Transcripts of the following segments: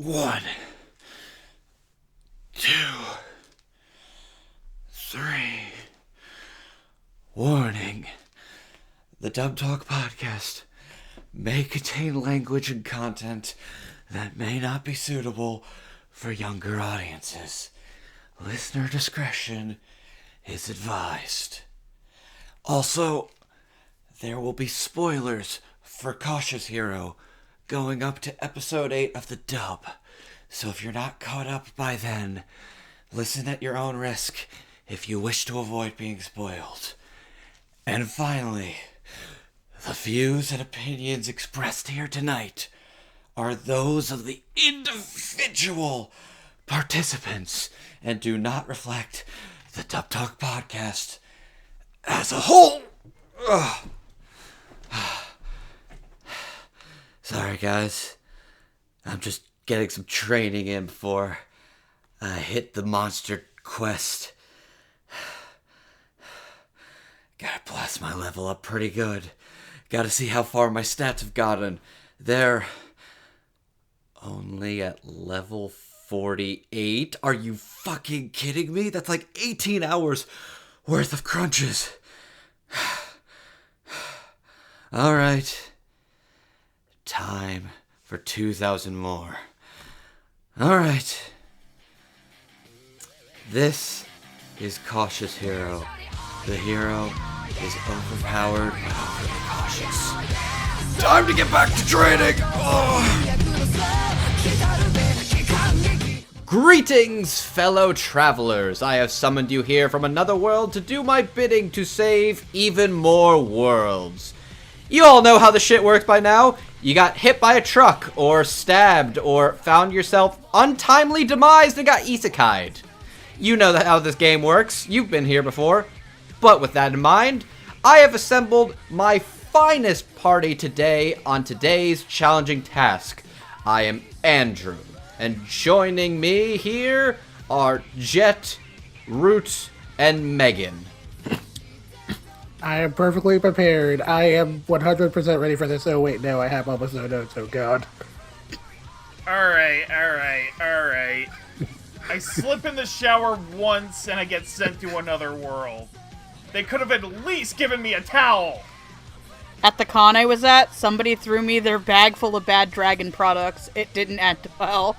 1, 2, 3. Warning. The Dub Talk podcast may contain language and content that may not be suitable for younger audiences. Listener discretion is advised. Also, there will be spoilers for Cautious Hero going up to episode 8 of the dub. So if you're not caught up by then, listen at your own risk if you wish to avoid being spoiled. And finally, the views and opinions expressed here tonight are those of the individual participants and do not reflect the Dub Talk podcast as a whole. Ugh. Sorry, guys. I'm just getting some training in before I hit the monster quest. Gotta blast my level up pretty good. Gotta see how far my stats have gotten. They're only at level 48. Are you fucking kidding me? That's like 18 hours worth of crunches. Alright. Time for 2,000 more. Alright. This is Cautious Hero. The hero is overpowered but overly cautious. Time to get back to training! Greetings, fellow travelers! I have summoned you here from another world to do my bidding to save even more worlds. You all know how the shit works by now. You got hit by a truck, or stabbed, or found yourself untimely demised and got isekai'd. You know how this game works. You've been here before. But with that in mind, I have assembled my finest party today on today's challenging task. I am Andrew, and joining me here are Jet, Root, and Megan. I am perfectly prepared. I am 100% ready for this. Oh wait, no, I have almost no notes. Oh god. Alright. I slip in the shower once and I get sent to another world. They could have at least given me a towel. At the con I was at, somebody threw me their bag full of bad dragon products. It didn't end well.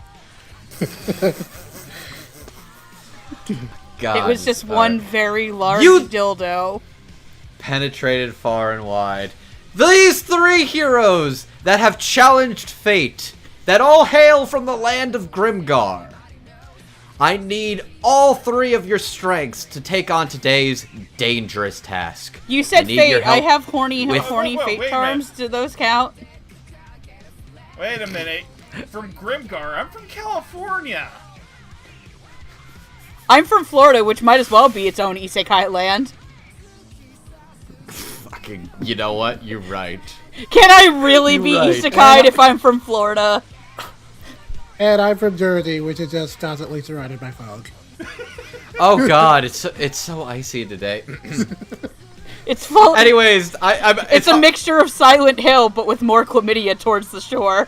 God, it was just one very large dildo. Penetrated far and wide. These three heroes that have challenged fate, that all hail from the land of Grimgar. I need all three of your strengths to take on today's dangerous task. You said fate. I have horny wait, fate charms. Do those count? Wait a minute. From Grimgar? I'm from California. I'm from Florida, which might as well be its own isekai land. Fucking, you know what? You're right. Can I really be isekai'd if I'm from Florida? And I'm from Jersey, which is just constantly surrounded by fog. Oh god, it's so icy today. It's full. Anyways, it's a mixture of Silent Hill, but with more chlamydia towards the shore.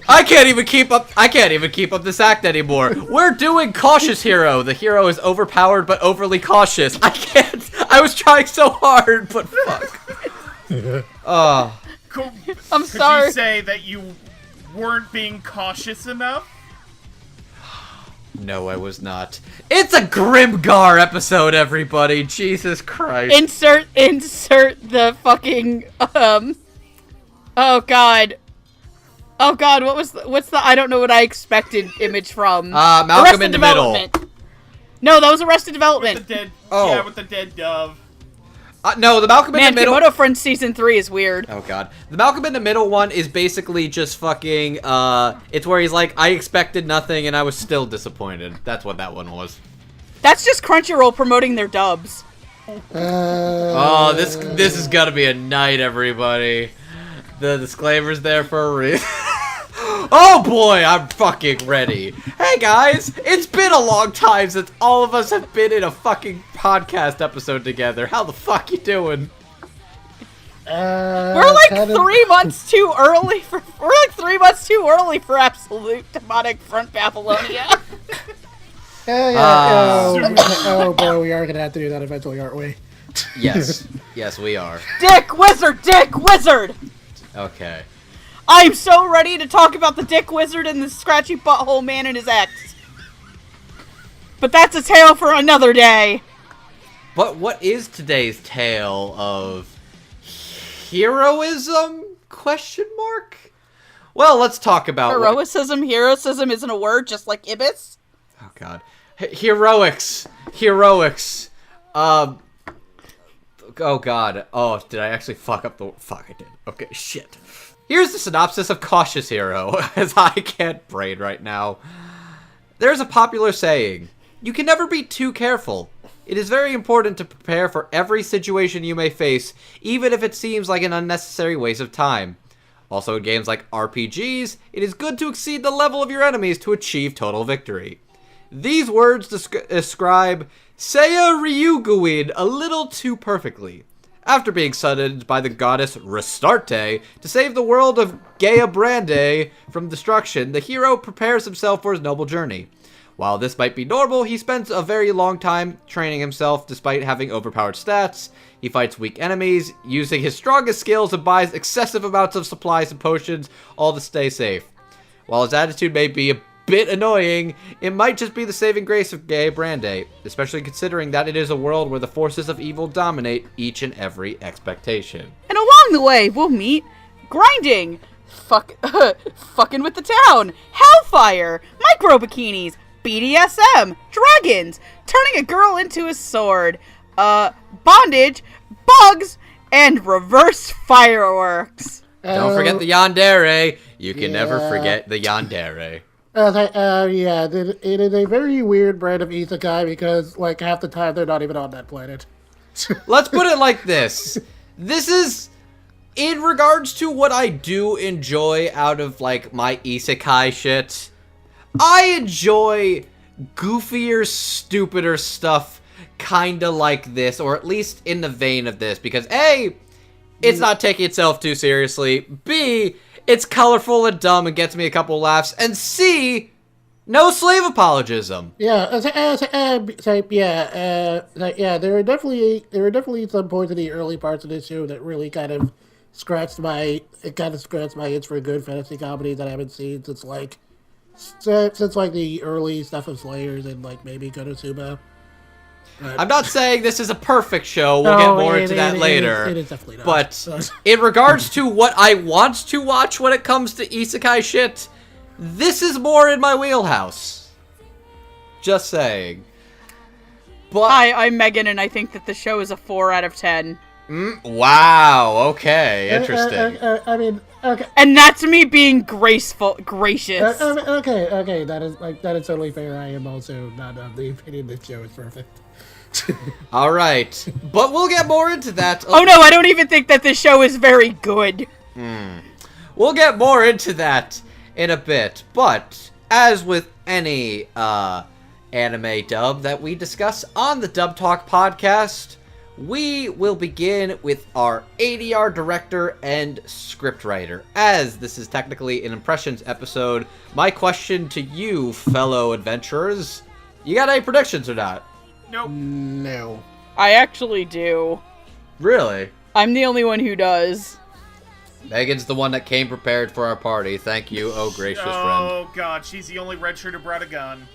I can't even keep up this act anymore. We're doing Cautious Hero. The hero is overpowered but overly cautious. I can't. I was trying so hard, but fuck. I'm sorry. Could you say that you weren't being cautious enough? No, I was not. It's a Grimgar episode, everybody. Jesus Christ. Insert the fucking Oh god, what's the I don't know what I expected image from? Malcolm in the Middle. No, that was Arrested Development. With the dead, yeah, with the dead dove. No, the Malcolm in the Middle. Kimono Friends Season 3 is weird. Oh god. The Malcolm in the Middle one is basically just fucking, it's where he's like, I expected nothing and I was still disappointed. That's what that one was. That's just Crunchyroll promoting their dubs. Oh, this is gonna be a night, everybody. The disclaimer's there for a reason. Oh boy, I'm fucking ready. Hey guys, it's been a long time since all of us have been in a fucking podcast episode together. How the fuck you doing? We're like 3 months too early for. We're like 3 months too early for absolute demonic front Babylonia. Oh boy, we are gonna have to do that eventually, aren't we? Yes. Yes, we are. Dick Wizard! Dick Wizard! Okay. I'm so ready to talk about the Dick Wizard and the scratchy butthole man and his ex. But that's a tale for another day. But what is today's tale of heroism? Question mark? Well, let's talk about Heroism isn't a word, just like Ibis. Oh god. Heroics. Oh god. Oh, did I actually fuck up the... Fuck, I did. Okay, shit. Here's the synopsis of Cautious Hero, as I can't brain right now. There's a popular saying, you can never be too careful. It is very important to prepare for every situation you may face, even if it seems like an unnecessary waste of time. Also in games like RPGs, it is good to exceed the level of your enemies to achieve total victory. These words describe Seiya Ryuguin a little too perfectly. After being summoned by the goddess Ristarte to save the world of Gaia Brande from destruction, the hero prepares himself for his noble journey. While this might be normal, he spends a very long time training himself despite having overpowered stats. He fights weak enemies, using his strongest skills and buys excessive amounts of supplies and potions, all to stay safe. While his attitude may be a bit annoying, it might just be the saving grace of Gaia Brande, especially considering that it is a world where the forces of evil dominate each and every expectation. And along the way, we'll meet grinding, fucking with the town, hellfire, micro bikinis, BDSM, dragons, turning a girl into a sword, bondage, bugs, and reverse fireworks. Don't forget the yandere. You can never forget the yandere. It is a very weird brand of isekai because, like, half the time they're not even on that planet. Let's put it like this. This is, in regards to what I do enjoy out of, like, my isekai shit, I enjoy goofier, stupider stuff kinda like this, or at least in the vein of this, because A, it's not taking itself too seriously, B, it's colorful and dumb and gets me a couple laughs, and C, no slave apologism. There were definitely some points in the early parts of this show that really kind of scratched my itch for a good fantasy comedy that I haven't seen since the early stuff of Slayers and like maybe Konosuba. I'm not saying this is a perfect show. We'll get more into that later. It is definitely not. But in regards to what I want to watch when it comes to isekai shit, this is more in my wheelhouse. Just saying. But Hi, I'm Megan, and I think that the show is a 4 out of 10. Wow. Okay. Interesting. Okay. And that's me being gracious. Okay. That is totally fair. I am also not of the opinion this show is perfect. All right, but we'll get more into that. Oh no, I don't even think that this show is very good. We'll get more into that in a bit. But as with any anime dub that we discuss on the Dub Talk podcast, we will begin with our ADR director and scriptwriter. As this is technically an impressions episode, my question to you, fellow adventurers, you got any predictions or not? Nope. No. I actually do. Really? I'm the only one who does. Megan's the one that came prepared for our party. Thank you, oh gracious friend. Oh god, she's the only red shirt who brought a gun.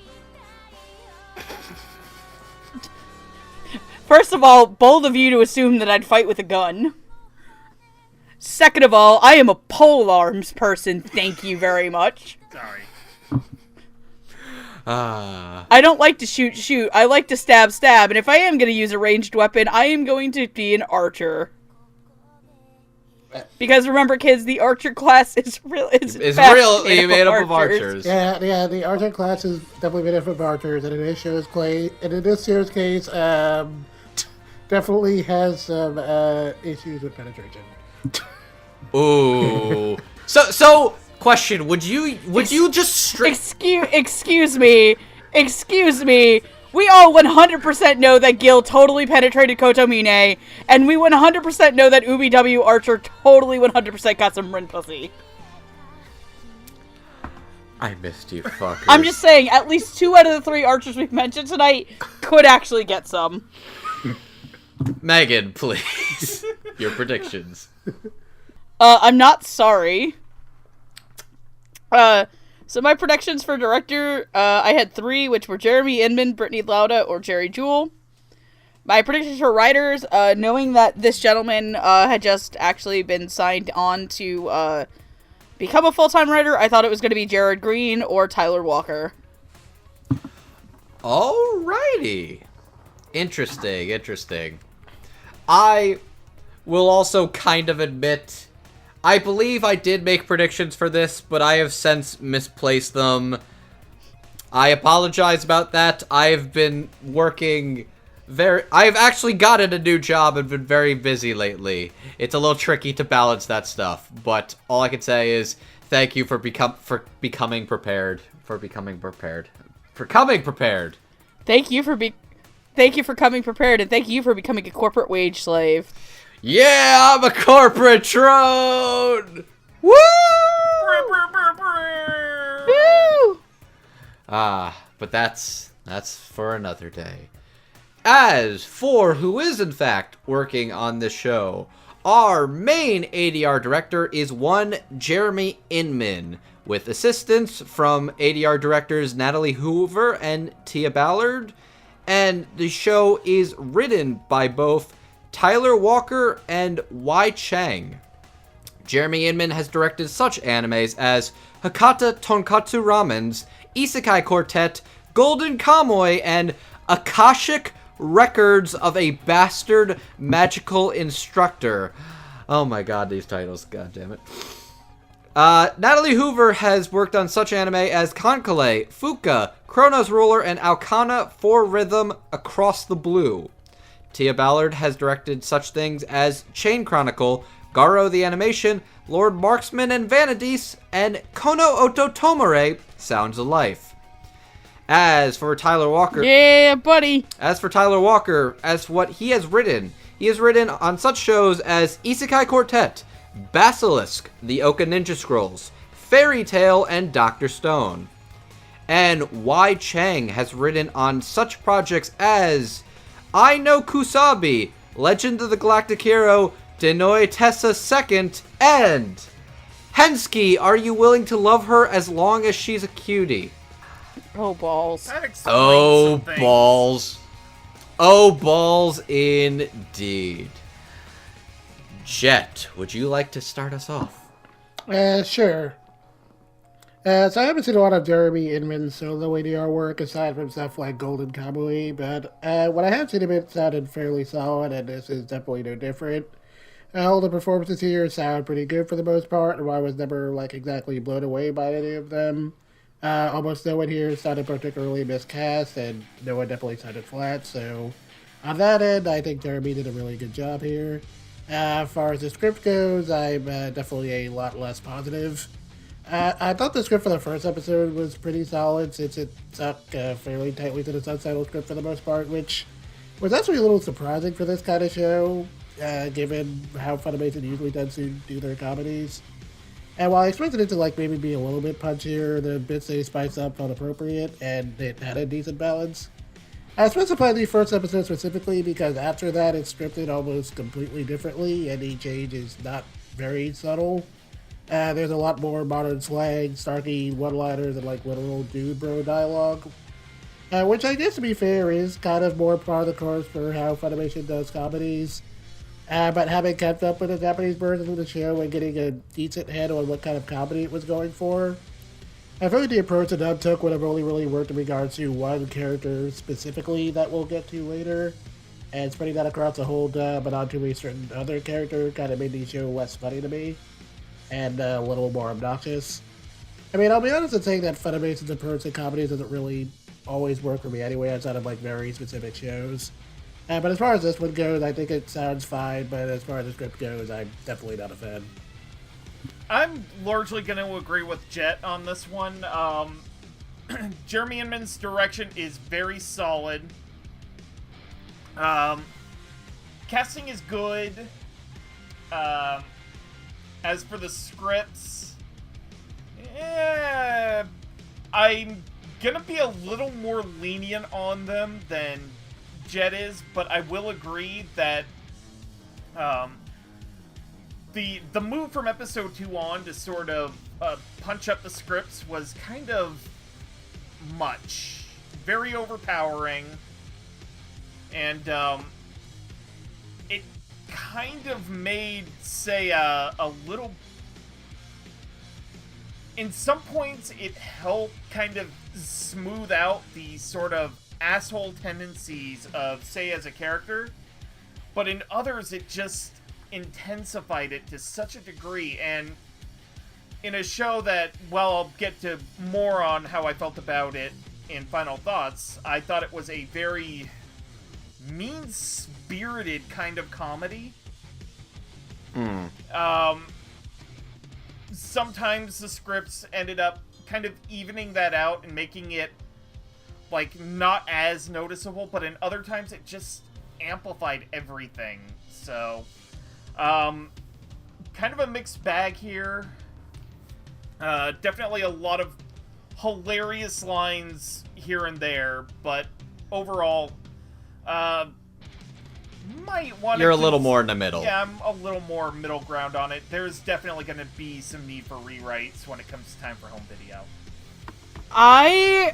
First of all, bold of you to assume that I'd fight with a gun. Second of all, I am a polearms person, thank you very much. Sorry. Ah. I don't like to shoot. I like to stab, and if I am going to use a ranged weapon, I am going to be an archer. Because remember, kids, the archer class is really made up of archers. Yeah, the archer class is definitely made up of archers, and in this show's case, definitely has some issues with penetration. Ooh. So question, would you just Excuse me. We all 100% know that Gil totally penetrated Kotomine, and we 100% know that UBW Archer totally 100% got some Rin pussy. I missed you, fuckers. I'm just saying, at least 2 out of the 3 archers we've mentioned tonight could actually get some. Megan, please. Your predictions. I'm not sorry. So my predictions for director, I had 3, which were Jeremy Inman, Brittany Lauda, or Jerry Jewell. My predictions for writers, knowing that this gentleman had just actually been signed on to become a full-time writer, I thought it was going to be Jared Green or Tyler Walker. Alrighty. Interesting. I will also kind of admit, I believe I did make predictions for this, but I have since misplaced them. I apologize about that. I've been working I've actually gotten a new job and been very busy lately. It's a little tricky to balance that stuff, but all I can say is thank you for becoming prepared. Thank you for coming prepared, and thank you for becoming a corporate wage slave. Yeah, I'm a corporate drone! Woo! Woo! But that's for another day. As for who is in fact working on this show, our main ADR director is one Jeremy Inman, with assistance from ADR directors Natalie Hoover and Tia Ballard, and the show is written by both Tyler Walker and Wai Chang. Jeremy Inman has directed such animes as Hakata Tonkatsu Ramen's Isekai Quartet, Golden Kamuy, and Akashic Records of a Bastard Magical Instructor. Oh my god, these titles, god damn it. Natalie Hoover has worked on such anime as Konkale, Fuka, Chronos Ruler, and Alcana 4 Rhythm Across the Blue. Tia Ballard has directed such things as Chain Chronicle, Garo the Animation, Lord Marksman and Vanadis, and Kono Oto Tomare, Sounds of Life. As for Tyler Walker... Yeah, buddy! As what he has written on such shows as Isekai Quartet, Basilisk, The Oka Ninja Scrolls, Fairy Tail, and Dr. Stone. And Wai Chang has written on such projects as I No Kusabi, Legend of the Galactic Hero, Denoi Tessa II, and Hensky, Are You Willing to Love Her as Long as She's a Cutie? Oh, balls. That explains Oh, some things. balls. Oh, balls indeed. Jet, would you like to start us off? Sure. So I haven't seen a lot of Jeremy Inman's solo ADR work aside from stuff like Golden Kamuy, but when I have seen him, it sounded fairly solid, and this is definitely no different. All the performances here sound pretty good for the most part, and I was never exactly blown away by any of them. Almost no one here sounded particularly miscast, and no one definitely sounded flat, so on that end, I think Jeremy did a really good job here. As far as the script goes, I'm definitely a lot less positive. I thought the script for the first episode was pretty solid, since it stuck fairly tightly to the subtitle script for the most part, which was actually a little surprising for this kind of show, given how Funimation usually tends to do their comedies. And while I expected it to maybe be a little bit punchier, the bits they spice up felt appropriate, and it had a decent balance. I specified the first episode specifically because after that it's scripted almost completely differently, and each change is not very subtle. There's a lot more modern slang, snarky one-liners, and literal dude bro dialogue. Which I guess, to be fair, is kind of more par the course for how Funimation does comedies. But having kept up with the Japanese version of the show and getting a decent handle on what kind of comedy it was going for, I feel like the approach the dub took would have only really worked in regards to one character specifically that we'll get to later, and spreading that across the whole dub but onto a certain other character kind of made the show less funny to me, and a little more obnoxious. I mean, I'll be honest in saying that Funimation's approach to comedies doesn't really always work for me anyway, outside of very specific shows. But as far as this one goes, I think it sounds fine, but as far as the script goes, I'm definitely not a fan. I'm largely going to agree with Jet on this one. Jeremy Inman's direction is very solid. Casting is good. As for the scripts, I'm gonna be a little more lenient on them than Jet is, but I will agree that the move from episode 2 on to sort of punch up the scripts was kind of much. Very overpowering. And it kind of made, say, a little... In some points, it helped kind of smooth out the sort of asshole tendencies of, say, as a character. But in others, it just intensified it to such a degree. And in a show that, well, I'll get to more on how I felt about it in final thoughts, I thought it was a very mean-spirited kind of comedy. Sometimes the scripts ended up kind of evening that out and making it, like, not as noticeable, but in other times it just amplified everything. So, kind of a mixed bag here. Definitely a lot of hilarious lines here and there, but overall, might want to... You're a little more in the middle. Yeah, I'm a little more middle ground on it. There's definitely going to be some need for rewrites when it comes to time for home video. I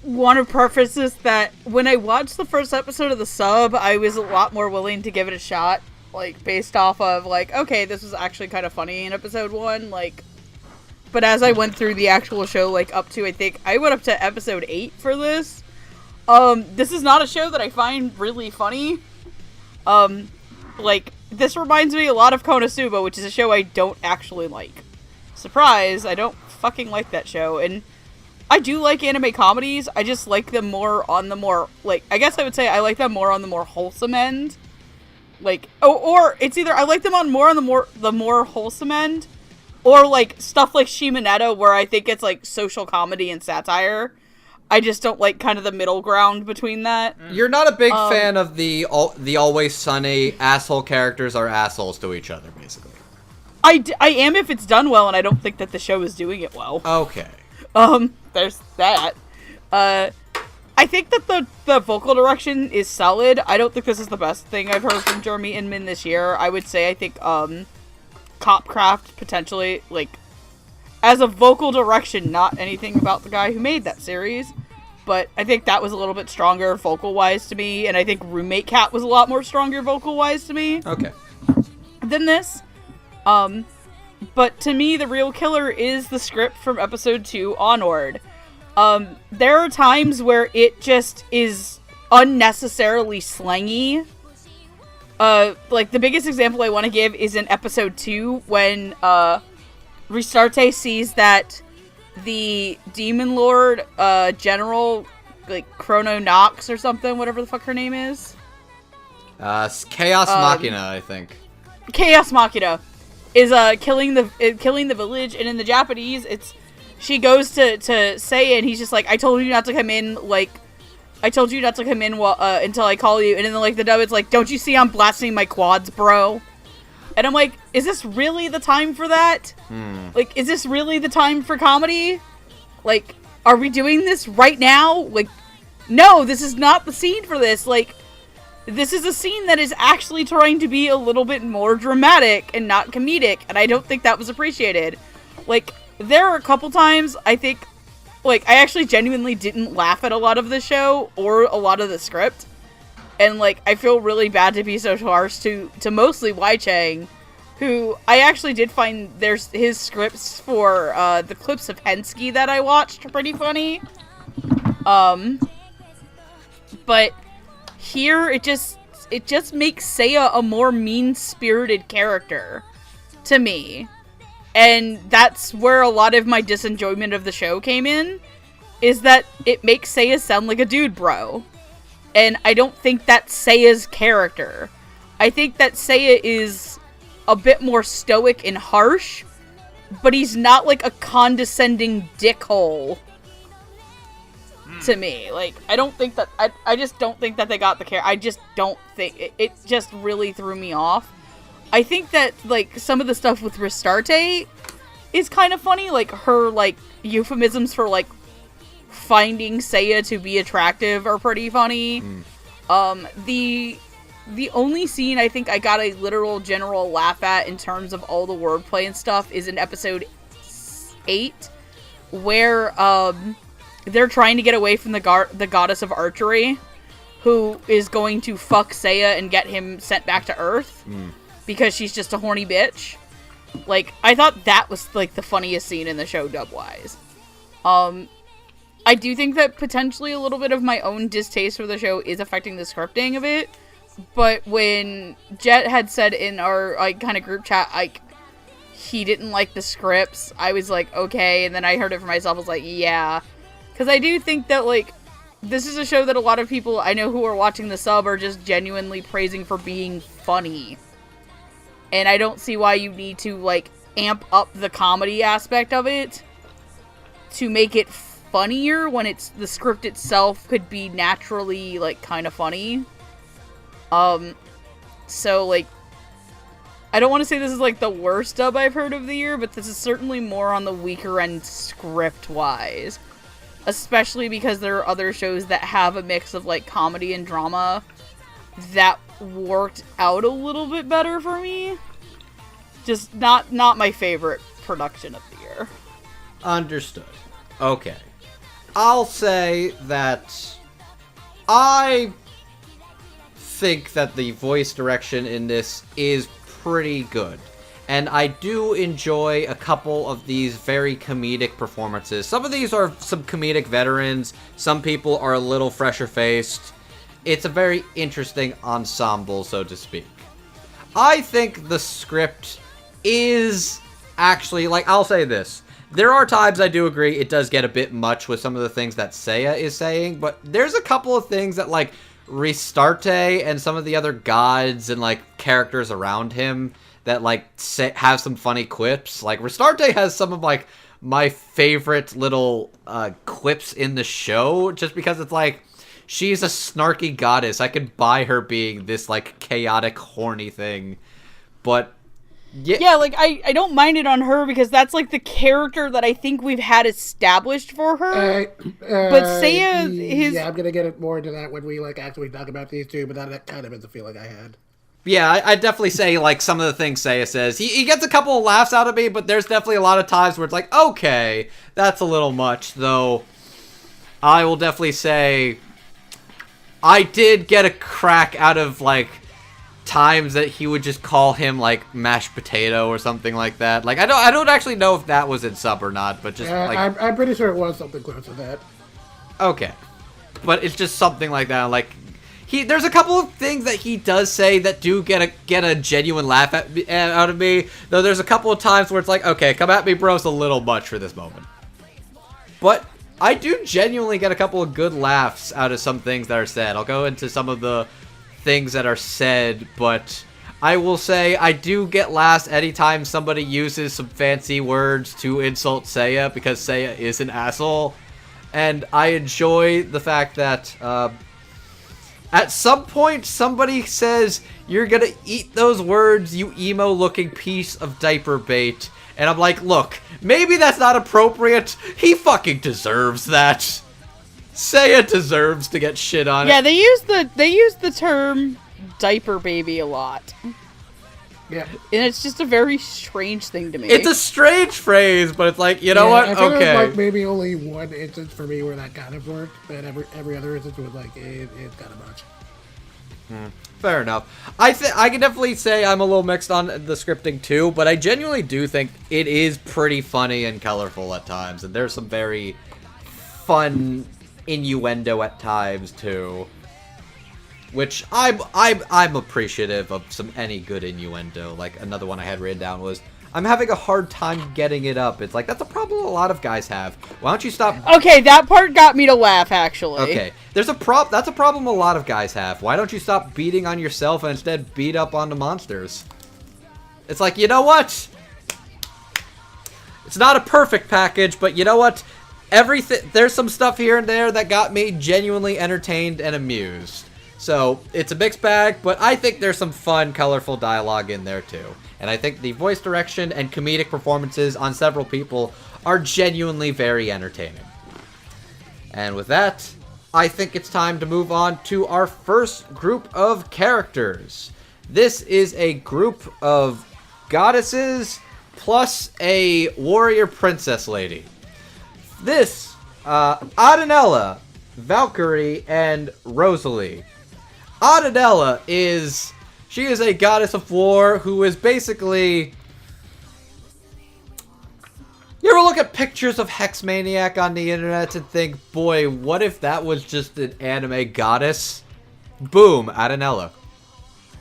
want to preface this that when I watched the first episode of the sub, I was a lot more willing to give it a shot, like, based off of, like, okay, this was actually kind of funny in episode 1, like, but as I went through the actual show, like, up to, I think, I went up to episode 8 for this. This is not a show that I find really funny. Like, this reminds me a lot of Konosuba, which is a show I don't actually like. Surprise, I don't fucking like that show, and I do like anime comedies, I just like them more on the more, like, I guess I would say I like them more on the more wholesome end. Like, or it's either I like them on the more wholesome end, or, like, stuff like Shimonetta, where I think it's, like, social comedy and satire. I just don't like kind of the middle ground between that. You're not a big fan of the Always Sunny asshole characters are assholes to each other, basically. I am if it's done well, and I don't think that the show is doing it well. Okay. There's that. I think that the vocal direction is solid. I don't think this is the best thing I've heard from Jeremy Inman this year. I would say I think, Copcraft, potentially, like, as a vocal direction, not anything about the guy who made that series, but I think that was a little bit stronger vocal-wise to me, and I think Roommate Cat was a lot more stronger vocal-wise to me. Okay. Than this. But to me, the real killer is the script from episode 2 onward. There are times where it just is unnecessarily slangy. Like, the biggest example I want to give is in episode 2, when, Ristarte sees that the Demon Lord, General, like, Chrono Nox or something, whatever the fuck her name is. Chaos Machina, I think. Chaos Machina is, killing the village, and in the Japanese, she goes to say it, and he's just like, I told you not to come in, until I call you, and then, like, the dub, it's like, don't you see I'm blasting my quads, bro? And I'm like, is this really the time for that? Like, is this really the time for comedy? Like, are we doing this right now? Like, no, this is not the scene for this. Like, this is a scene that is actually trying to be a little bit more dramatic and not comedic, and I don't think that was appreciated. Like, there are a couple times, I think, like, I actually genuinely didn't laugh at a lot of the show or a lot of the script. And, like, I feel really bad to be so harsh to mostly Wai Chang, who I actually did find his scripts for the clips of Hensky that I watched pretty funny. But here it just makes Seiya a more mean-spirited character to me. And that's where a lot of my disenjoyment of the show came in, is that it makes Seiya sound like a dude bro. And I don't think that's Seiya's character. I think that Seiya is a bit more stoic and harsh, but he's not like a condescending dickhole. to me. Like, I don't think that, I just don't think that they got the care. I just don't think, it just really threw me off. I think that, like, some of the stuff with Ristarte is kind of funny. Like, her, like, euphemisms for, like, finding Seiya to be attractive are pretty funny. The only scene I think I got a literal general laugh at in terms of all the wordplay and stuff is in episode 8, where, they're trying to get away from the goddess of archery, who is going to fuck Seiya and get him sent back to Earth, because she's just a horny bitch. Like, I thought that was, like, the funniest scene in the show, dub-wise. I do think that potentially a little bit of my own distaste for the show is affecting the scripting of it, but when Jet had said in our, like, kind of group chat, like, he didn't like the scripts, I was like, okay, and then I heard it for myself, I was like, yeah. Because I do think that, like, this is a show that a lot of people I know who are watching the sub are just genuinely praising for being funny. And I don't see why you need to, like, amp up the comedy aspect of it to make it funnier when it's the script itself could be naturally, like, kind of funny. So, like, I don't want to say this is, like, the worst dub I've heard of the year, but this is certainly more on the weaker end script-wise. Especially because there are other shows that have a mix of, like, comedy and drama that worked out a little bit better for me. Just not my favorite production of the year. Understood. Okay. I'll say that I think that the voice direction in this is pretty good. And I do enjoy a couple of these very comedic performances. Some of these are some comedic veterans. Some people are a little fresher faced. It's a very interesting ensemble, so to speak. I think the script is actually, like, I'll say this. There are times I do agree it does get a bit much with some of the things that Seiya is saying, but there's a couple of things that, like, Ristarte and some of the other gods and, like, characters around him that, like, have some funny quips. Like, Ristarte has some of, like, my favorite little quips in the show, just because it's like, she's a snarky goddess. I could buy her being this, like, chaotic, horny thing. But yeah, like, I don't mind it on her because that's, like, the character that I think we've had established for her. But Seiya, yeah, I'm gonna get more into that when we, like, actually talk about these two, but that kind of is the feeling I had. Yeah, I'd definitely say, like, some of the things Seiya says. He gets a couple of laughs out of me, but there's definitely a lot of times where it's like, okay, that's a little much, though. I will definitely say I did get a crack out of, like, times that he would just call him, like, mashed potato or something like that. Like, I don't actually know if that was in sub or not, but just, like, I'm pretty sure it was something close to that. Okay. But it's just something like that, like, there's a couple of things that he does say that do get a genuine laugh out of me, though there's a couple of times where it's like, okay, come at me, bro, it's a little much for this moment. But I do genuinely get a couple of good laughs out of some things that are said. I'll go into some of the things that are said, but I will say I do get laughs anytime somebody uses some fancy words to insult Seiya, because Seiya is an asshole. And I enjoy the fact that, at some point, somebody says, "You're gonna eat those words, you emo-looking piece of diaper bait." And I'm like, look, maybe that's not appropriate. He fucking deserves that. Seiya deserves to get shit on. Yeah, they use the term diaper baby a lot. Yeah. And it's just a very strange thing to me. It's a strange phrase, but it's like, you know what? I think Okay. it was, like, maybe only one instance for me where that kind of worked, but every other instance was like, it's kind of much. Fair enough. I can definitely say I'm a little mixed on the scripting too, but I genuinely do think it is pretty funny and colorful at times, and there's some very fun innuendo at times too, which I'm appreciative of any good innuendo. Like, another one I had written down was, I'm having a hard time getting it up. It's like, that's a problem a lot of guys have. Why don't you stop? Okay, that part got me to laugh, actually. Okay, that's a problem a lot of guys have. Why don't you stop beating on yourself and instead beat up on the monsters? It's like, you know what? It's not a perfect package, but you know what? everything. There's some stuff here and there that got me genuinely entertained and amused. So it's a mixed bag, but I think there's some fun, colorful dialogue in there too. And I think the voice direction and comedic performances on several people are genuinely very entertaining. And with that, I think it's time to move on to our first group of characters. This is a group of goddesses plus a warrior princess lady. This, Adanella, Valkyrie, and Rosalie. Adanella is a goddess of war who is basically... You ever look at pictures of Hex Maniac on the internet and think, boy, what if that was just an anime goddess? Boom, Adanella.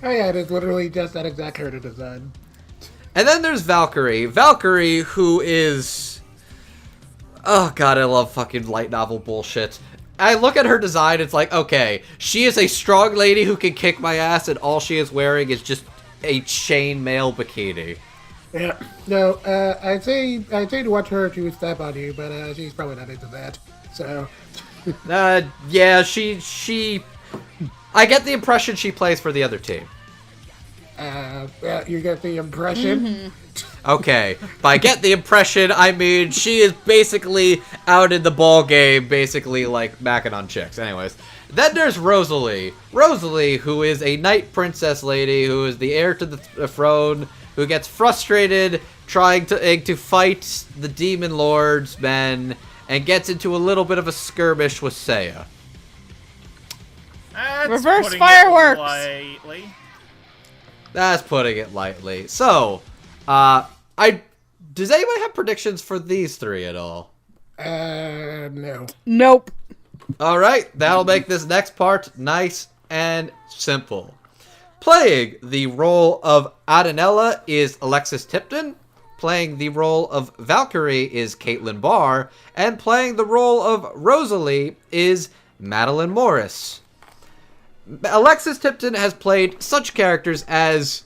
Oh yeah, it is literally just that exact character design. And then there's Valkyrie. Valkyrie, who is... Oh god, I love fucking light novel bullshit. I look at her design, it's like, okay, she is a strong lady who can kick my ass, and all she is wearing is just a chainmail bikini. Yeah, no, I'd say to watch her to step on you, but she's probably not into that. So, yeah, she. I get the impression she plays for the other team. yeah, you get the impression. Mm-hmm. Okay, by get the impression, I mean she is basically out in the ball game, basically like macking on chicks. Anyways, then there's Rosalie. Rosalie, who is a knight princess lady, who is the heir to the throne, who gets frustrated trying to fight the demon lord's men, and gets into a little bit of a skirmish with Seiya. That's Reverse putting it fireworks! lightly. That's putting it lightly. So, does anybody have predictions for these three at all? No. Nope. Alright, that'll make this next part nice and simple. Playing the role of Adanella is Alexis Tipton. Playing the role of Valkyrie is Kaitlyn Barr. And playing the role of Rosalie is Madeline Morris. Alexis Tipton has played such characters as...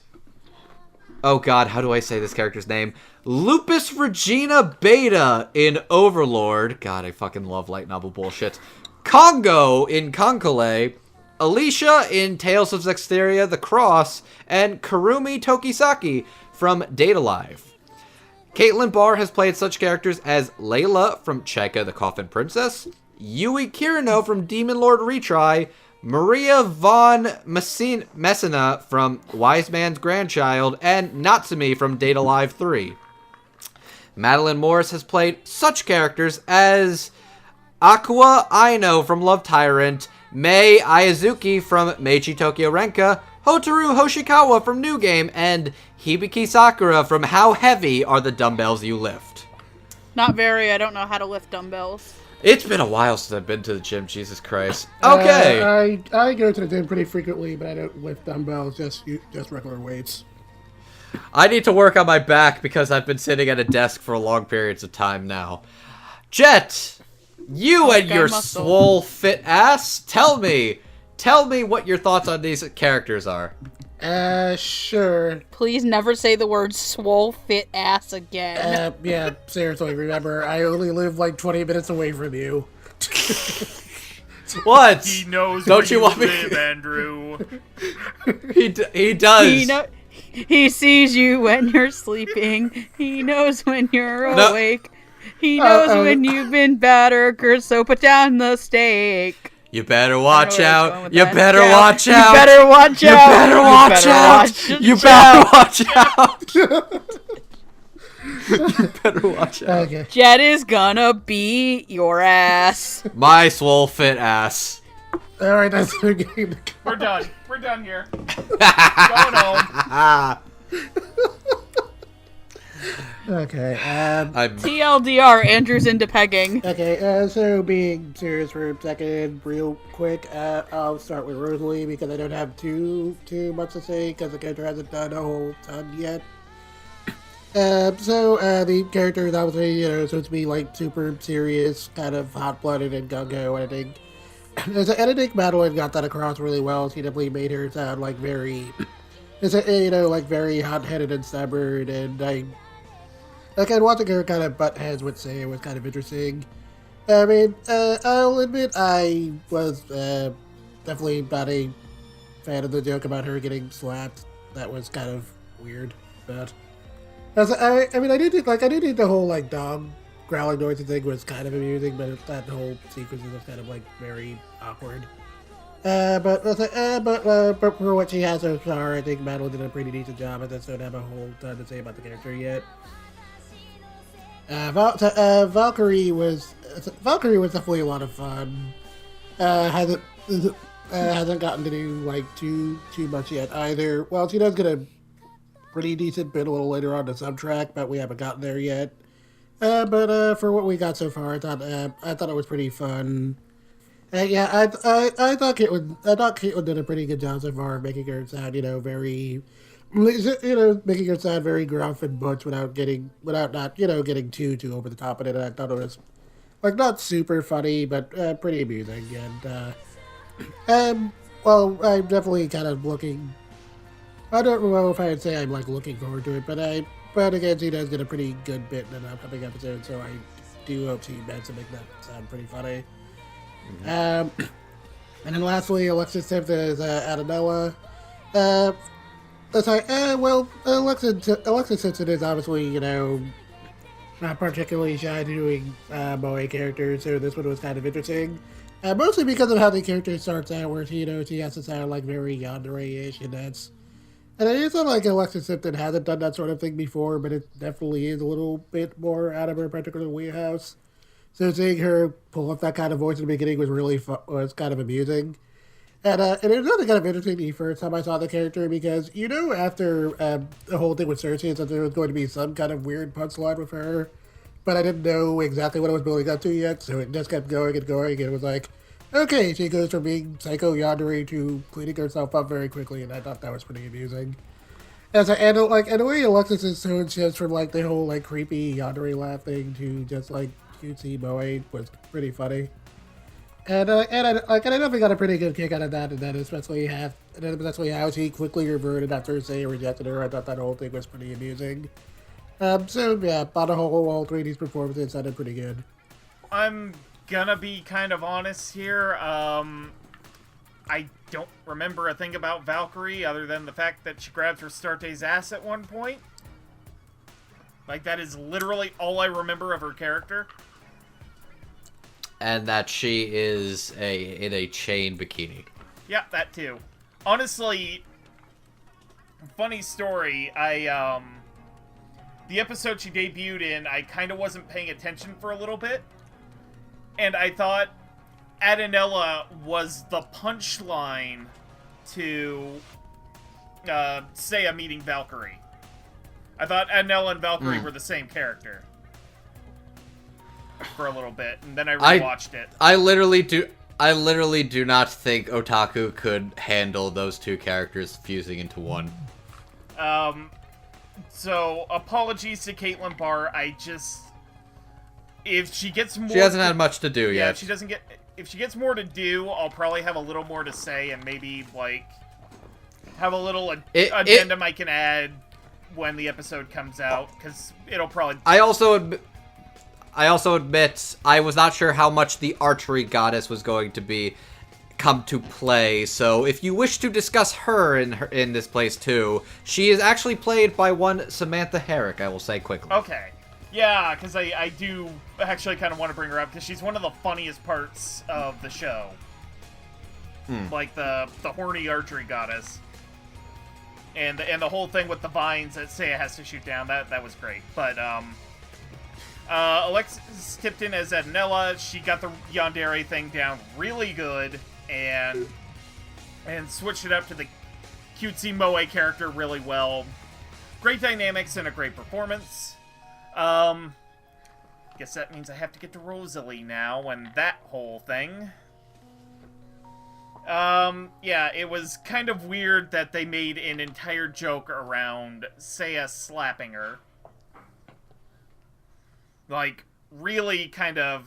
Oh god, how do I say this character's name? Lupus Regina Beta in Overlord. God, I fucking love light novel bullshit. Congo in Concole. Alicia in Tales of Zexteria The Cross. And Karumi Tokisaki from Date Alive. Kaitlyn Barr has played such characters as Layla from Cheka the Coffin Princess. Yui Kirino from Demon Lord Retry. Maria von Messina from Wise Man's Grandchild, and Natsumi from Date Alive 3. Madeline Morris has played such characters as Aqua Aino from Love Tyrant, Mei Ayazuki from Meiji Tokyo Renka, Hotaru Hoshikawa from New Game, and Hibiki Sakura from How Heavy Are the Dumbbells You Lift? Not very. I don't know how to lift dumbbells. It's been a while since I've been to the gym, Jesus Christ. Okay. I go to the gym pretty frequently, but I don't lift dumbbells, just regular weights. I need to work on my back because I've been sitting at a desk for long periods of time now. Jet, you and your swole fit ass, tell me what your thoughts on these characters are. Sure. Please never say the word swole fit ass again. Yeah, seriously, remember, I only live like 20 minutes away from you. What? He knows Don't where you want me live, Andrew. He does. He sees you when you're sleeping. He knows when you're awake. He knows when you've been battered, so put down the steak. You better watch out. You that. better Yeah. watch You out. better watch You out. better watch out. You better watch out. You better watch out. Okay. Jet is gonna beat your ass. My swole fit ass. Alright, that's the game. We're done. We're done here. Going home. Okay, I'm TLDR, Andrew's into pegging. okay, so being serious for a second, real quick, I'll start with Rosalie because I don't have too much to say because the character hasn't done a whole ton yet. The character is obviously, supposed to be like super serious, kind of hot-blooded and gung-ho, and I think Madeline got that across really well. She definitely made her sound like very, very hot-headed and stubborn, and watching her kind of butt heads with Seiya was kind of interesting. I mean, I'll admit I was definitely not a fan of the joke about her getting slapped. That was kind of weird, but I mean, I do think the whole like dog growling noise thing was kind of amusing, but that whole sequence was kind of like very awkward. But for what she has so far, I think Madeline did a pretty decent job. I just don't have a whole ton to say about the character yet. Valkyrie was definitely a lot of fun. Hasn't gotten to do like too much yet either. Well, she does get a pretty decent bit a little later on the subtrack, but we haven't gotten there yet. But for what we got so far, I thought it was pretty fun. Yeah, I thought Kaitlyn did a pretty good job so far of making her sound, very, making her sound very gruff and butch without not getting too over the top of it. And I thought it was like not super funny, but pretty amusing. And well, I'm definitely kind of looking. I don't know if I'd say I'm like looking forward to it, but again, she does get a pretty good bit in an upcoming episode, so I do hope she manages to make that sound pretty funny. And then lastly, Alexis Simpson is Adanella. Alexis Simpson is obviously, not particularly shy doing moe characters, so this one was kind of interesting. Mostly because of how the character starts out, where she has to sound like very yandere-ish, and it's not like Alexis Simpson hasn't done that sort of thing before, but it definitely is a little bit more out of her particular wheelhouse. So seeing her pull off that kind of voice in the beginning was really fun, was kind of amusing. And it was really kind of interesting the first time I saw the character because, after the whole thing with Cersei, that there was going to be some kind of weird punchline with her, but I didn't know exactly what it was building up to yet, so it just kept going and going, and it was like, okay, she goes from being psycho yandere to cleaning herself up very quickly, and I thought that was pretty amusing. And the way Alexis is so shifts from like the whole like creepy yandere laugh thing to just like cutesy moe was pretty funny. And I definitely got a pretty good kick out of that, and then especially how she quickly reverted after Cersei rejected her. I thought that whole thing was pretty amusing. So yeah, on the whole, all three of these performances sounded pretty good. I'm gonna be kind of honest here. I don't remember a thing about Valkyrie other than the fact that she grabs Ristarte's ass at one point. Like, that is literally all I remember of her character. And that she is in a chain bikini. Yeah, that too. Honestly, funny story, the episode she debuted in, I kind of wasn't paying attention for a little bit. And I thought Adanella was the punchline to Seiya meeting Valkyrie. I thought Adanella and Valkyrie were the same character for a little bit, and then I rewatched it. I literally do not think Otaku could handle those two characters fusing into one. So apologies to Kaitlyn Barr. If she gets more, she hasn't had much to do yet. If she gets more to do, I'll probably have a little more to say, and maybe like have a little addendum I can add when the episode comes out, because it'll probably. I also admit I was not sure how much the archery goddess was going to come to play. So if you wish to discuss her in this place too, she is actually played by one Samantha Herrick. I will say quickly. Okay. Yeah, because I do actually kind of want to bring her up, because she's one of the funniest parts of the show. Like the horny archery goddess. And the whole thing with the vines that Seiya has to shoot down, that was great. But, Alexis Tipton as Adanella, she got the yandere thing down really good, and switched it up to the cutesy moe character really well. Great dynamics and a great performance. Guess that means I have to get to Rosalie now, and that whole thing. Yeah, it was kind of weird that they made an entire joke around Seiya slapping her. Like, really kind of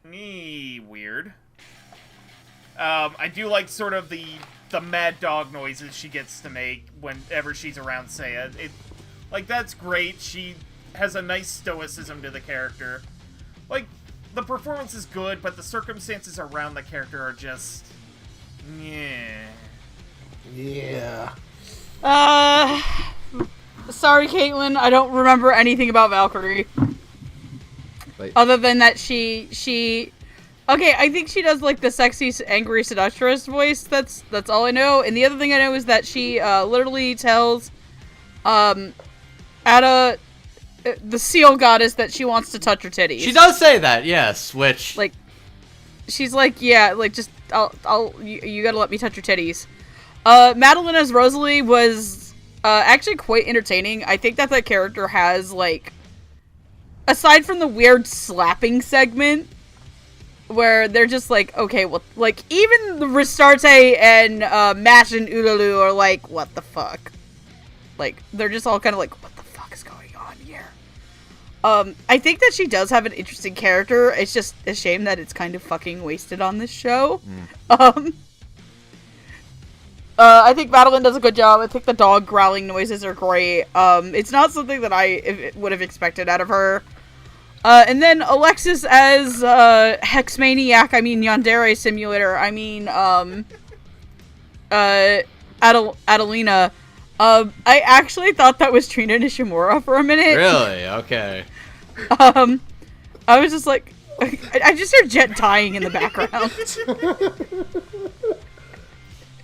weird. I do like sort of the mad dog noises she gets to make whenever she's around Seiya. Like, that's great. She has a nice stoicism to the character. Like, the performance is good, but the circumstances around the character are just... yeah. Yeah. Sorry, Kaitlyn, I don't remember anything about Valkyrie. Wait. Other than that she... Okay, I think she does, like, the sexy, angry seductress voice. That's all I know. And the other thing I know is that she, literally tells, Ada, the seal goddess, that she wants to touch her titties. She does say that, yes, which... Like, she's like, yeah, like, just, you gotta let me touch your titties. Maddalena's Rosalie was, actually quite entertaining. I think that character has, like, aside from the weird slapping segment, where they're just like, okay, well, like, even the Ristarte and, Mash and Ulalu are like, what the fuck? Like, they're just all kind of like, what the fuck is going on here? I think that she does have an interesting character. It's just a shame that it's kind of fucking wasted on this show. I think Madeline does a good job. I think the dog growling noises are great. It's not something that I would have expected out of her. And then Alexis as, Hex Maniac, I mean, Yandere Simulator, I mean, Adelina. I actually thought that was Trina Nishimura for a minute. Really? Okay. I was just like, I just heard Jet dying in the background.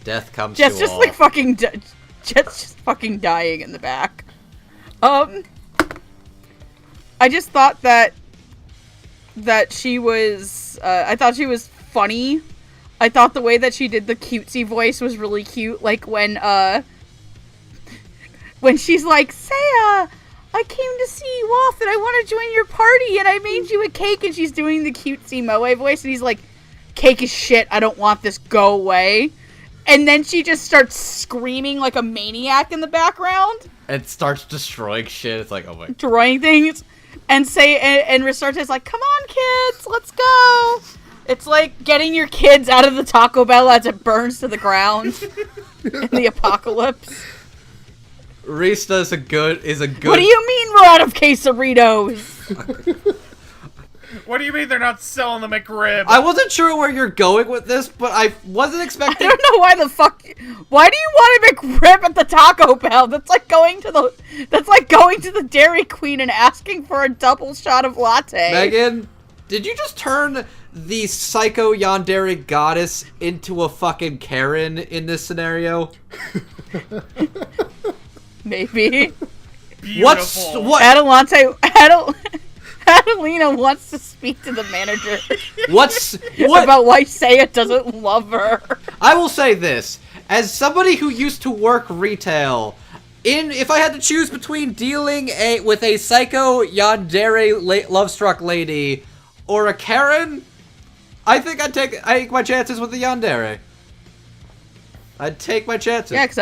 Death comes Jet's to just all. like fucking, Jet's just fucking dying in the back. I just thought that she was, I thought she was funny. I thought the way that she did the cutesy voice was really cute. Like when she's like, Seiya, I came to see you off and I want to join your party and I made you a cake, and she's doing the cutesy moe voice and he's like, cake is shit, I don't want this, go away. And then she just starts screaming like a maniac in the background. And starts destroying shit. It's like, oh my... Destroying things. And Ristarte's like, come on, kids, let's go. It's like getting your kids out of the Taco Bell as it burns to the ground in the apocalypse. Rista is a good... What do you mean we're out of quesadillas? What do you mean they're not selling the McRib? I wasn't sure where you're going with this, but I wasn't expecting... I don't know why the fuck... Why do you want a McRib at the Taco Bell? That's like going to the Dairy Queen and asking for a double shot of latte. Megan, did you just turn the psycho yandere goddess into a fucking Karen in this scenario? Maybe. Beautiful. What? Adelina wants to speak to the manager. What? About why Seiya doesn't love her. I will say this. As somebody who used to work retail, if I had to choose between dealing with a psycho yandere love-struck lady or a Karen, I think I'd take my chances with the yandere. I'd take my chances. Yeah, because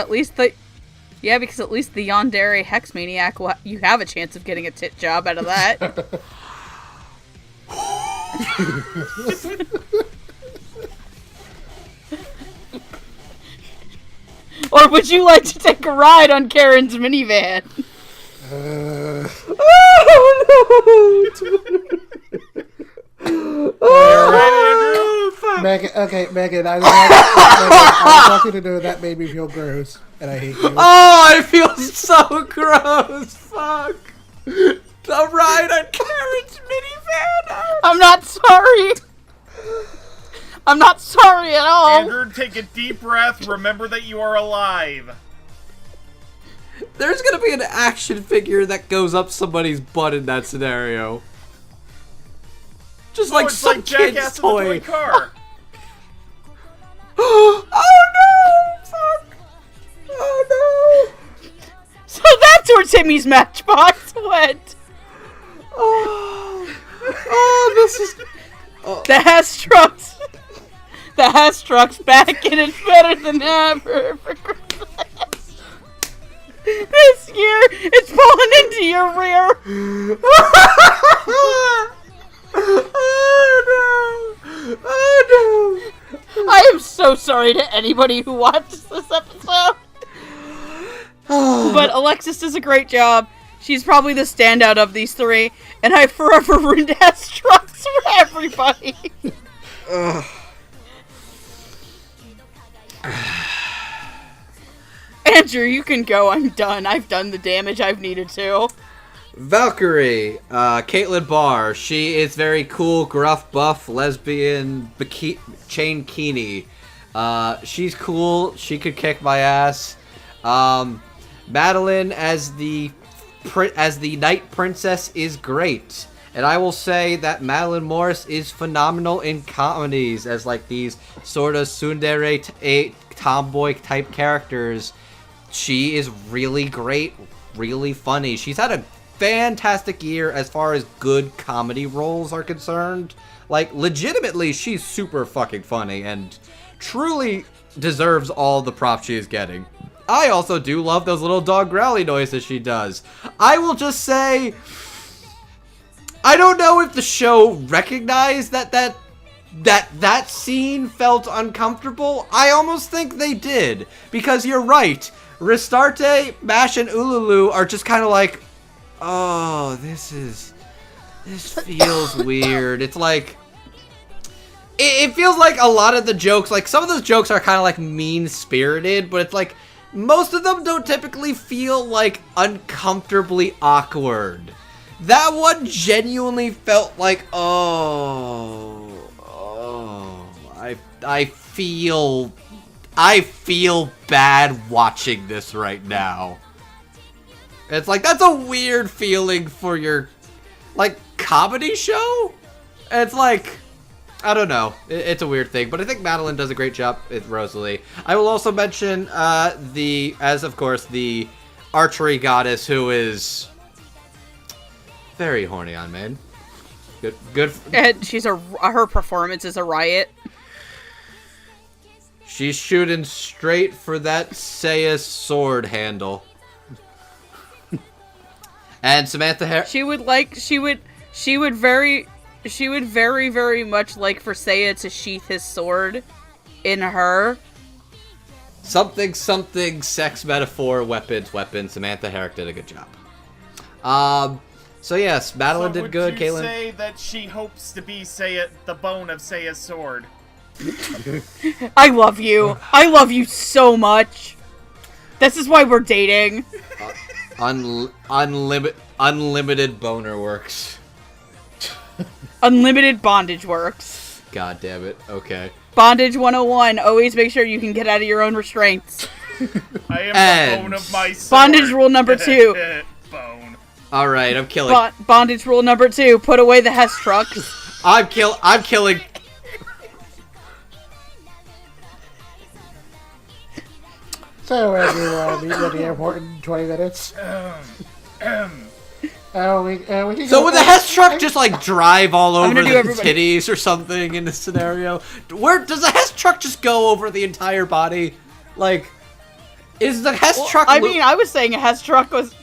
at least the yandere Hex Maniac, you have a chance of getting a tit job out of that. Or would you like to take a ride on Karen's minivan? Megan, I want you to know that made me feel gross, and I hate you. Oh, I feel so gross. Fuck. The ride on Karen's minivan. I'm not sorry. I'm not sorry at all. Andrew, take a deep breath. Remember that you are alive. There's gonna be an action figure that goes up somebody's butt in that scenario. Just like it's some like kid's Jackass toy. in the toy car. Oh no! Fuck! Oh no! So that's where Timmy's Matchbox went. Oh, this is... The Hess trucks. The Hess truck's back and it's better than ever for Christmas. This year, it's pulling into your rear. Oh no! Oh no! I am so sorry to anybody who watches this episode. But Alexis does a great job. She's probably the standout of these three, and I forever ruined Hess trucks forever. everybody. Andrew, you can go. I'm done. I've done the damage I've needed to. Valkyrie, Kaitlyn Barr. She is very cool, gruff, buff, lesbian, chain kini. She's cool. She could kick my ass. Maddalena as the Night Princess is great. And I will say that Madeline Morris is phenomenal in comedies as like these sort of tsundere tomboy type characters. She is really great, really funny. She's had a fantastic year as far as good comedy roles are concerned. Like, legitimately, she's super fucking funny and truly deserves all the props she is getting. I also do love those little dog growly noises she does. I will just say, I don't know if the show recognized that scene felt uncomfortable. I almost think they did, because you're right. Ristarte, Mash, and Ululu are just kind of like, oh, this feels weird. It's like, it feels like a lot of the jokes, like some of those jokes are kind of like mean-spirited, but it's like, most of them don't typically feel like uncomfortably awkward. That one genuinely felt like, I feel bad watching this right now. It's like, that's a weird feeling for your, like, comedy show? It's like, I don't know. It's a weird thing, but I think Madeline does a great job with Rosalie. I will also mention of course, the archery goddess, who is very horny on men. Good. And her performance is a riot. She's shooting straight for that Seiya's sword handle. And Samantha She would very, very much like for Seiya to sheath his sword in her. Something, sex metaphor, weapons. Samantha Herrick did a good job. So yes, Madeline did good. Would you Kaitlyn say that she hopes to be Seiya, the bone of Seiya's sword? I love you. I love you so much. This is why we're dating. Unlimited boner works. Unlimited bondage works. God damn it. Okay. Bondage 101. Always make sure you can get out of your own restraints. I am the bone of my sword. Bondage rule number 2. Bone. All right, I'm killing. Bondage rule number 2. Put away the Hess trucks. I'm killing. So, Andrew, meet you at the airport in 20 minutes. We can So go- would the Hess truck just like drive all over gonna do the everybody. titties or something in this scenario? Where does the Hess truck just go over the entire body? Like, is the Hess truck? I mean, I was saying a Hess truck was...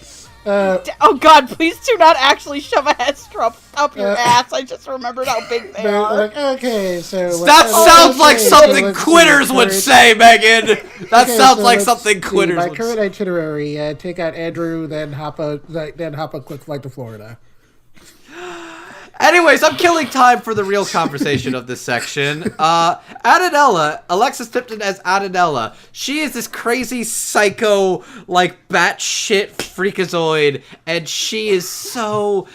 Uh, Oh god, please do not actually shove a Hess truck up your ass. I just remembered how big they are. like, okay, so... That sounds like okay, something let's see, quitters would current- say, Megan. That Okay, sounds so like let's something see, quitters My would current say. itinerary, take out Andrew, then hop a quick flight to Florida. Anyways, I'm killing time for the real conversation of this section. Adanella, Alexis Tipton as Adanella. She is this crazy psycho, like, batshit freakazoid, and she is so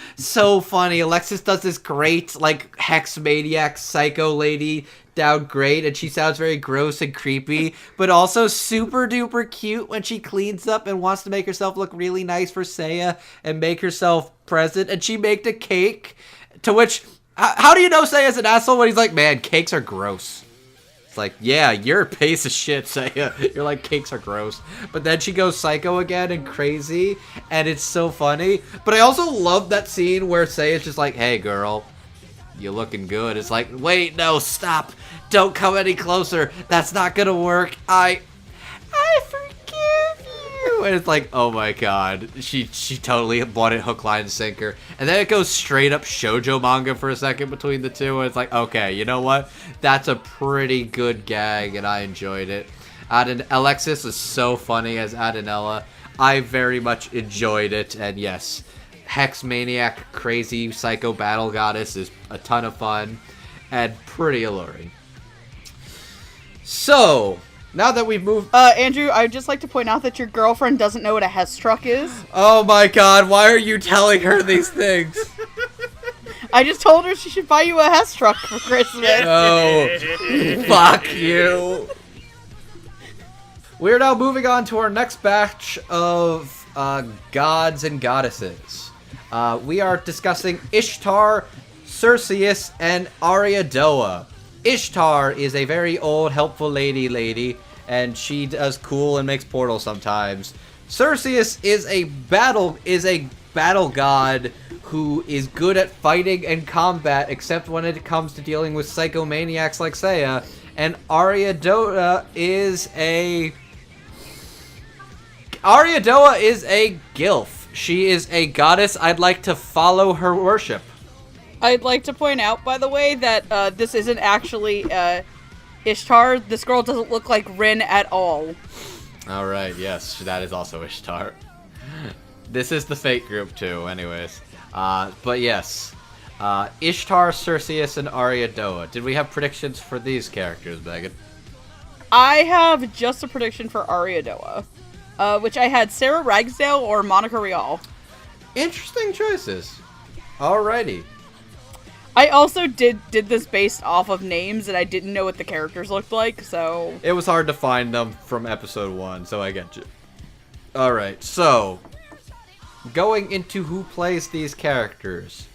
funny. Alexis does this great, like, hex maniac psycho lady down great, and she sounds very gross and creepy, but also super duper cute when she cleans up and wants to make herself look really nice for Seiya and make herself present, and she baked a cake. To which, how do you know Seiya's an asshole when he's like, man, cakes are gross? It's like, yeah, you're a piece of shit, Seiya. You're like, cakes are gross. But then she goes psycho again and crazy, and it's so funny. But I also love that scene where Seiya's just like, hey, girl, you looking good. It's like, wait, no, stop. Don't come any closer. That's not gonna work. I forgive you. And it's like, oh my god, she totally bought it hook, line, and sinker. And then it goes straight up shoujo manga for a second between the two, and it's like, okay, you know what? That's a pretty good gag, and I enjoyed it. Alexis is so funny as Adanella. I very much enjoyed it, and yes, hex maniac, crazy psycho battle goddess is a ton of fun and pretty alluring. So, now that we've moved... Andrew, I'd just like to point out that your girlfriend doesn't know what a Hess truck is. Oh my god, why are you telling her these things? I just told her she should buy you a Hess truck for Christmas. Oh, fuck you. We're now moving on to our next batch of gods and goddesses. We are discussing Ishtar, Cersei, and Ariadoa. Ishtar is a very old, helpful lady, and she does cool and makes portals sometimes. Cersei is a battle god who is good at fighting and combat, except when it comes to dealing with psychomaniacs like Seiya. And Ariadoa is a gilf. She is a goddess. I'd like to follow her worship. I'd like to point out, by the way, that this isn't actually Ishtar. This girl doesn't look like Rin at all. Alright, yes, that is also Ishtar. This is the Fate group too, anyways. But yes. Ishtar, Cersei, and Ariadoa. Did we have predictions for these characters, Megan? I have just a prediction for Ariadoa, which I had Sarah Ragsdale or Monica Rial. Interesting choices. Alrighty. I also did this based off of names, and I didn't know what the characters looked like, so... It was hard to find them from episode 1, so I get you. Alright, so... going into who plays these characters.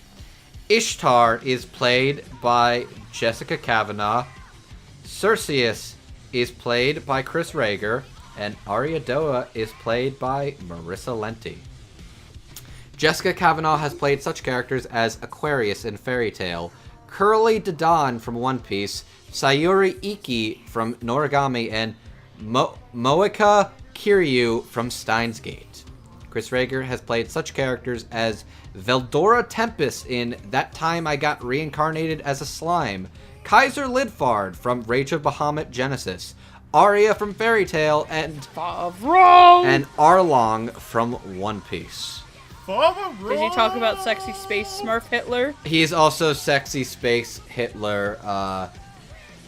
Ishtar is played by Jessica Kavanaugh. Cersei is played by Chris Rager. And Ariadoa is played by Marissa Lenti. Jessica Kavanaugh has played such characters as Aquarius in Fairy Tail, Curly Dadan from One Piece, Sayuri Iki from Noragami, and Moeka Kiryu from Steins Gate. Chris Rager has played such characters as Veldora Tempest in That Time I Got Reincarnated as a Slime, Kaiser Lidfard from Rage of Bahamut Genesis, Arya from Fairy Tail, and Arlong from One Piece. Did you talk about Sexy Space Smurf Hitler? He is also Sexy Space Hitler,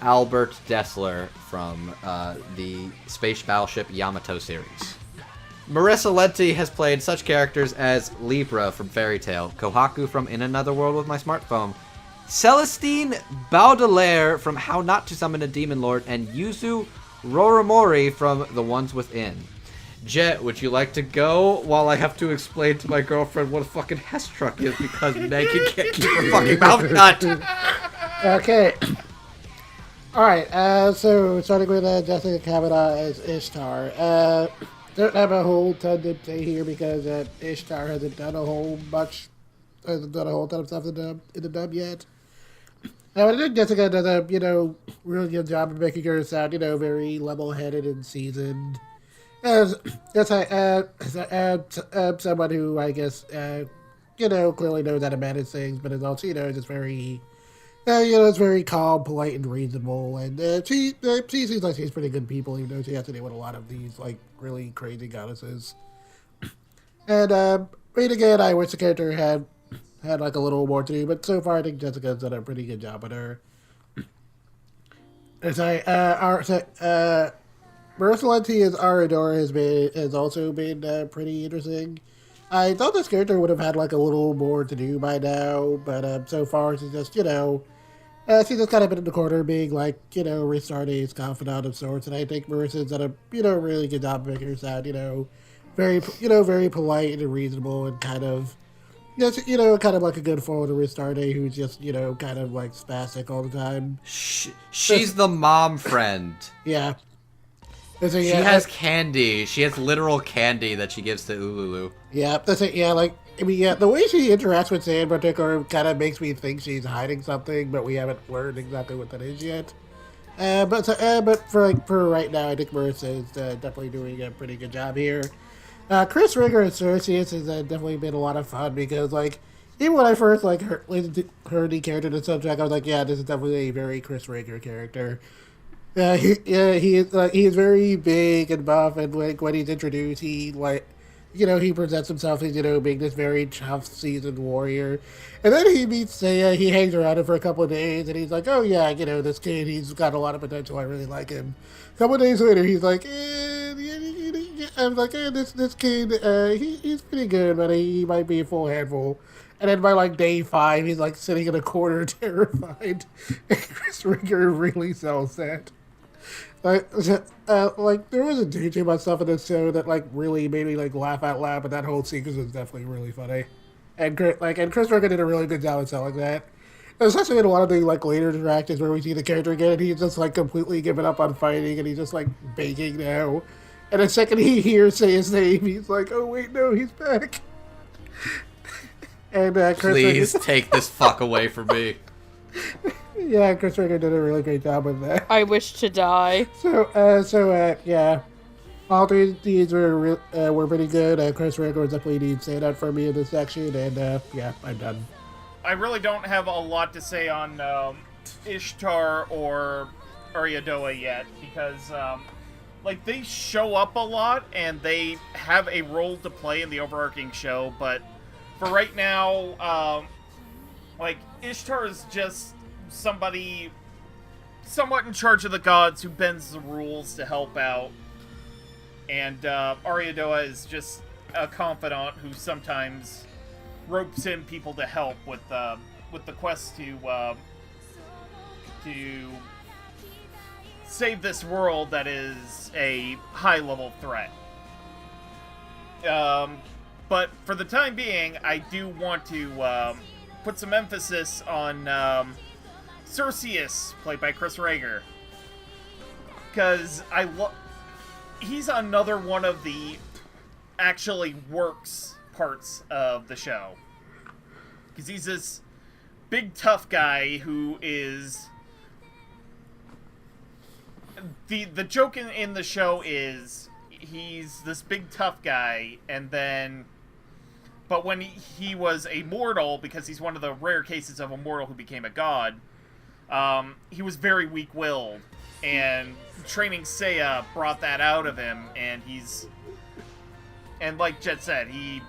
Albert Dessler from the Space Battleship Yamato series. Marissa Lenti has played such characters as Libra from Fairy Tail, Kohaku from In Another World with My Smartphone, Celestine Baudelaire from How Not to Summon a Demon Lord, and Yuzu Roramori from The Ones Within. Jet, would you like to go while I have to explain to my girlfriend what a fucking Hess truck is because Megan can't keep her fucking mouth shut? Okay. Alright, so starting with Jessica Kavanaugh as Ishtar. Don't have a whole ton to say here because Ishtar hasn't done a whole ton of stuff in the dub yet. I think Jessica does a, really good job of making her sound, very level-headed and seasoned. As someone who, I guess, clearly knows how to manage things, but is also, just very, it's very calm, polite, and reasonable. And she seems like she's pretty good people, even though she has to deal with a lot of these, really crazy goddesses. And, again, I wish the character had a little more to do, but so far I think Jessica's done a pretty good job with her. Marissa Lenti as Ariadoa has also been pretty interesting. I thought this character would have had a little more to do by now, but so far she's just she's just kind of been in the corner being Ristarte's confidant of sorts, and I think Marissa's done a really good job making her sound very polite and reasonable and kind of like a good forward to Ristarte who's just kind of spastic all the time. She's the mom friend. Yeah. She has candy. She has literal candy that she gives to Ululu. Yeah, that's it. Yeah, the way she interacts with Say in particular kind of makes me think she's hiding something, but we haven't learned exactly what that is yet. But for right now, I think Marissa is definitely doing a pretty good job here. Chris Rager as Cersei has definitely been a lot of fun because even when I first heard the character in the subject, I was like, yeah, this is definitely a very Chris Rager character. He is very big and buff, and when he's introduced, he he presents himself as, being this very tough, seasoned warrior. And then he meets Seiya, he hangs around him for a couple of days, and he's like, oh yeah, this kid, he's got a lot of potential, I really like him. A couple of days later, he's like, I'm like, this kid, he's pretty good, but he might be a full handful. And then by, day 5, he's, sitting in a corner terrified. And Chris Rigger really sells that. There was a DJ about stuff in this show that, really made me, laugh out loud, but that whole sequence was definitely really funny. And, Chris Rigger did a really good job at selling that. Especially in a lot of the, later interactions where we see the character again, and he's just, completely given up on fighting, and he's just, begging now. And the second he hears say his name, he's like, oh, wait, no, he's back. And Chris Please Rigger, take this fuck away from me. yeah, Chris Rigger did a really great job with that. I wish to die. Yeah. All three of these were pretty good. Chris Rigger was definitely the standout for me in this section, and yeah, I'm done. I really don't have a lot to say on Ishtar or Ariadoa yet, because they show up a lot and they have a role to play in the overarching show, but for right now, Ishtar is just somebody somewhat in charge of the gods who bends the rules to help out, and Ariadoa is just a confidant who sometimes ropes in people to help with the quest to save this world that is a high-level threat. But for the time being, I do want to put some emphasis on Cersei, played by Chris Rager, because he's another one of the actually works parts of the show, because he's this big tough guy who is the joke in the show is he's this big tough guy, and then but when he was a mortal, because he's one of the rare cases of a mortal who became a god, he was very weak-willed, and training Seiya brought that out of him, and like Jet said, he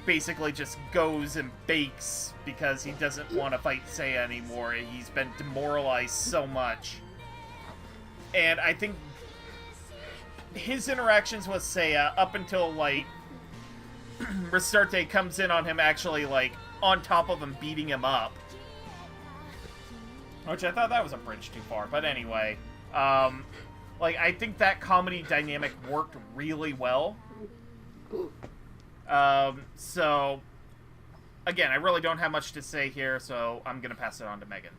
basically just goes and bakes because he doesn't want to fight Seiya anymore. He's been demoralized so much. And I think his interactions with Seiya, up until, Ristarte comes in on him actually, on top of him, beating him up. Which I thought that was a bridge too far, but anyway. I think that comedy dynamic worked really well. So, again, I really don't have much to say here, so I'm gonna pass it on to Megan.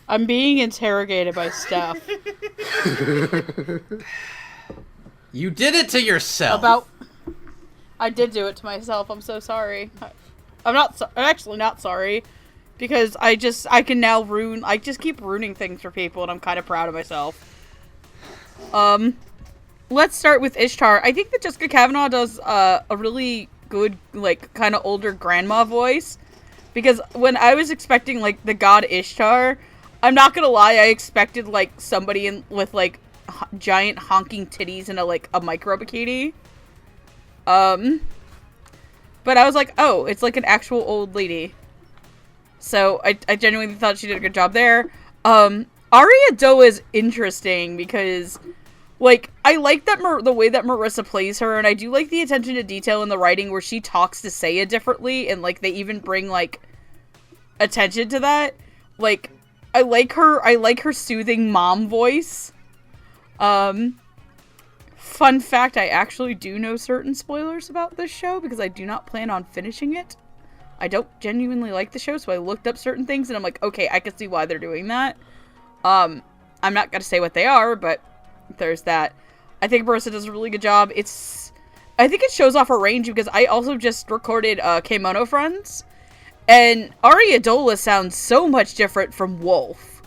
I'm being interrogated by Steph. You did it to yourself. I did do it to myself. I'm so sorry. I'm actually not sorry, because I just keep ruining things for people, and I'm kind of proud of myself. Let's start with Ishtar. I think that Jessica Kavanaugh does a really good, kind of older grandma voice, because when I was expecting, the god Ishtar, I'm not gonna lie, I expected, somebody with, giant honking titties and a micro bikini. But I was like, oh, it's an actual old lady. So I genuinely thought she did a good job there. Ariadoa is interesting because, I like that the way that Marissa plays her, and I do like the attention to detail in the writing where she talks to Seiya differently, and, they even bring, attention to that. I like her soothing mom voice. Fun fact, I actually do know certain spoilers about this show because I do not plan on finishing it. I don't genuinely like the show, so I looked up certain things and I'm like, okay, I can see why they're doing that. I'm not gonna say what they are, but there's that. I think Marissa does a really good job. I think it shows off her range because I also just recorded Kemono Friends, and Ariadola sounds so much different from Wolf.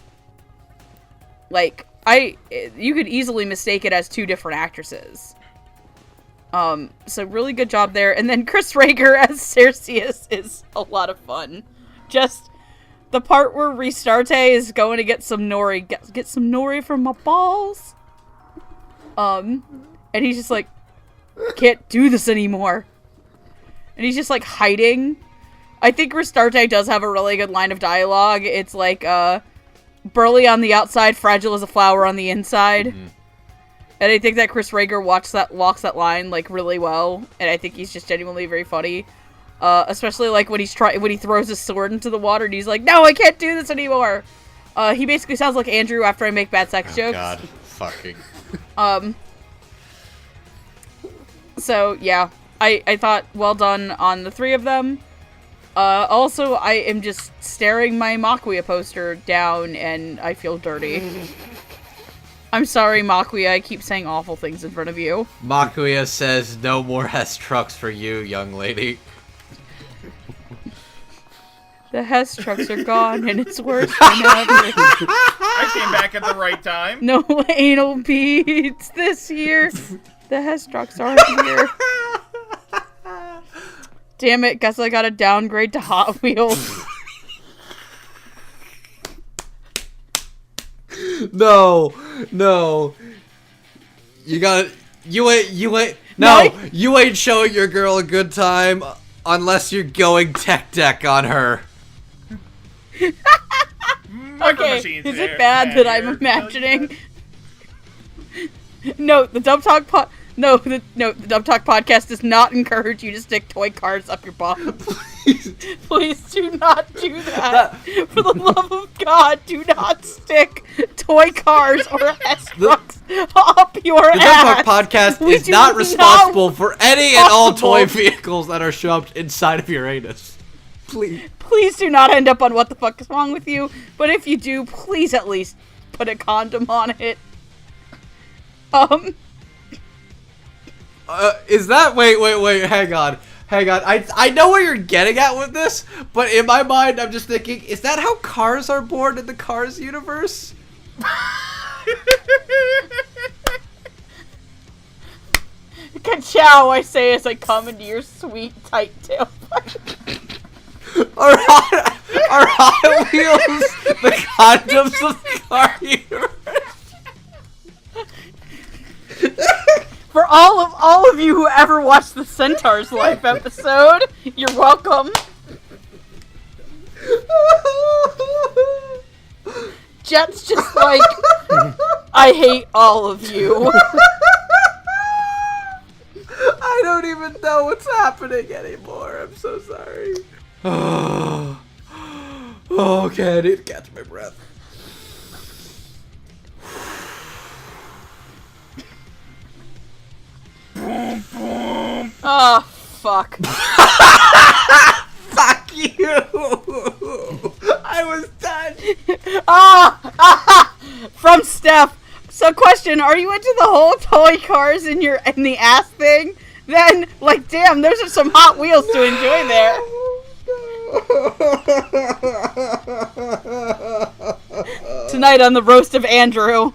You could easily mistake it as two different actresses. So really good job there. And then Chris Rager as Cersei is a lot of fun. Just the part where Ristarte is going to get some nori, get some nori from my balls. And he's just like, can't do this anymore. and he's just like hiding. I think Ristarte does have a really good line of dialogue. It's like, burly on the outside, fragile as a flower on the inside. Mm-hmm. And I think that Chris Rager walks that line like really well, and I think he's just genuinely very funny. Especially like when he throws his sword into the water and he's like, "No, I can't do this anymore." He basically sounds like Andrew after I make bad sex jokes. God, fucking. So yeah, I thought well done on the three of them. Also, I am just staring my Makuya poster down and I feel dirty. I'm sorry, Makuya, I keep saying awful things in front of you. Makuya says, "No more Hess trucks for you, young lady." The Hess trucks are gone and it's worse than ever. I came back at the right time. No anal beads this year. The Hess trucks aren't here. Damn it, guess I gotta downgrade to Hot Wheels. No. You ain't showing your girl a good time unless you're going tech deck on her. Okay, is it bad that I'm imagining? No, the Dub Talk podcast does not encourage you to stick toy cars up your butt. Please do not do that. For the love of God, do not stick toy cars or S trucks up your ass. The Dub Talk podcast is not responsible for any and all toy vehicles that are shoved inside of Uranus. Please do not end up on What the Fuck is Wrong with You. But if you do, please at least put a condom on it. Is that... Wait, hang on. I know where you're getting at with this, but in my mind, I'm just thinking, is that how cars are born in the Cars universe? Ka-chow, I say as I come into your sweet, tight tailpipe. Are Hot Wheels the condoms of the car universe? For all of you who ever watched the Centaur's Life episode, you're welcome. Jet's just like, I hate all of you. I don't even know what's happening anymore. I'm so sorry. Okay, I need to catch my breath. Oh, fuck. Fuck you! I was done. From Steph. So question, are you into the whole toy cars in the ass thing? Then, like, damn, those are some Hot Wheels to enjoy there. Tonight on the Roast of Andrew.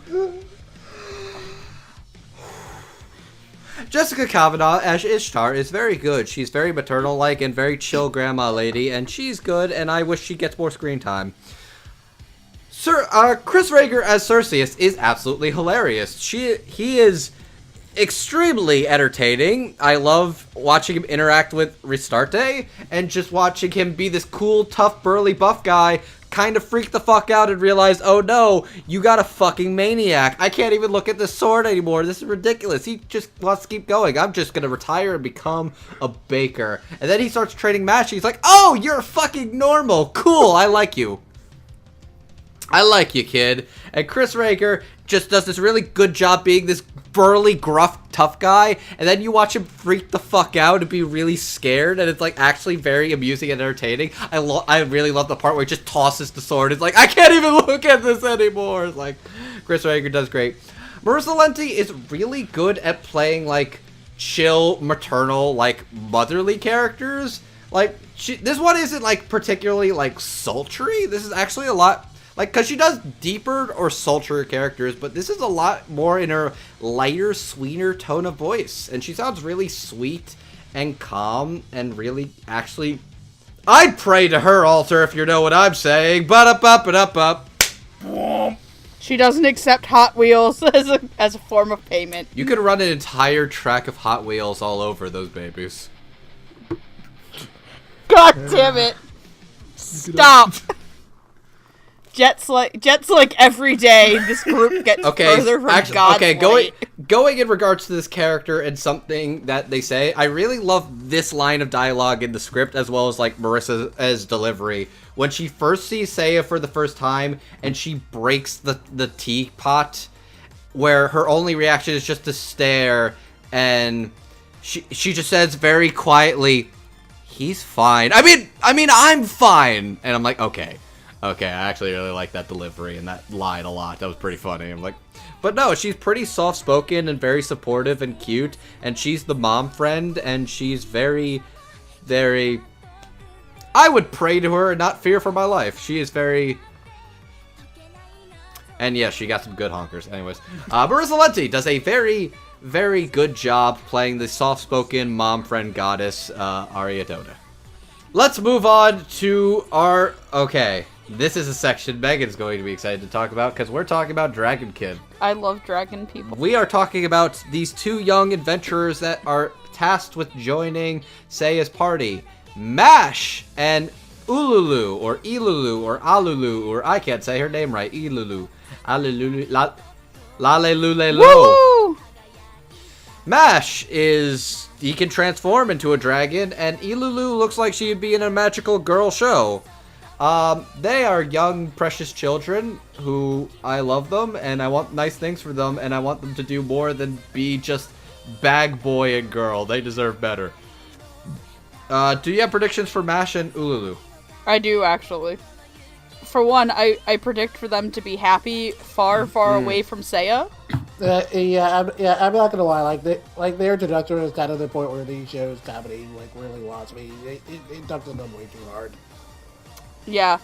Jessica Kavanaugh as Ishtar is very good. She's very maternal-like and very chill grandma lady, and she's good, and I wish she gets more screen time. Chris Rager as Cersei is absolutely hilarious. He is extremely entertaining. I love watching him interact with Ristarte, and just watching him be this cool, tough, burly, buff guy, kind of freak the fuck out and realize, oh no, you got a fucking maniac. I can't even look at this sword anymore. This is ridiculous. He just wants to keep going. I'm just gonna retire and become a baker. And then he starts training match. He's like, oh, you're fucking normal. Cool, I like you. I like you, kid. And Chris Rager just does this really good job being this burly, gruff, tough guy, and then you watch him freak the fuck out and be really scared, and it's like actually very amusing and entertaining. I really love the part where he just tosses the sword. It's like, I can't even look at this anymore. It's like, Chris Rager does great. Marissa Lenti is really good at playing like chill, maternal, like motherly characters. Like, this one isn't like particularly like sultry. This is actually a lot. Like, because she does deeper or sultrier characters, but this is a lot more in her lighter, sweeter tone of voice. And she sounds really sweet and calm and really, actually... I'd pray to her altar if you know what I'm saying. Ba-da-ba-ba-da-ba. She doesn't accept Hot Wheels as a form of payment. You could run an entire track of Hot Wheels all over those babies. God damn it! Stop. Jet's like every day. This group gets further from God's light. Going in regards to this character and something that they say, I really love this line of dialogue in the script as well as like Marissa's delivery when she first sees Seiya for the first time and she breaks the teapot, where her only reaction is just to stare, and she just says very quietly, "He's fine. I mean, I'm fine." And I'm like, okay, I actually really like that delivery and that line a lot. That was pretty funny. I'm like, but no, she's pretty soft-spoken and very supportive and cute, and she's the mom friend, and she's very, very... I would pray to her and not fear for my life. She is very... And yeah, she got some good honkers. Anyways, Marissa Lenti does a very, very good job playing the soft-spoken mom friend goddess, Ariadona. Let's move on to our... Okay, this is a section Megan's going to be excited to talk about, because we're talking about Dragon Kid. I love dragon people. We are talking about these two young adventurers that are tasked with joining Seiya's party. Mash and Ululu, or Ilulu, or Alulu, or I can't say her name right, Ilulu. Alulu, Lalelulelo. Woo! Mash he can transform into a dragon, and Ilulu looks like she'd be in a magical girl show. They are young, precious children who I love them, and I want nice things for them, and I want them to do more than be just bag boy and girl. They deserve better. Do you have predictions for Mash and Ululu? I do, actually. For one, I predict for them to be happy far, far away from Seiya. I'm not gonna lie. Their introduction is kind of the point where these shows comedy really lost me. It dunked on them way too hard. Yeah.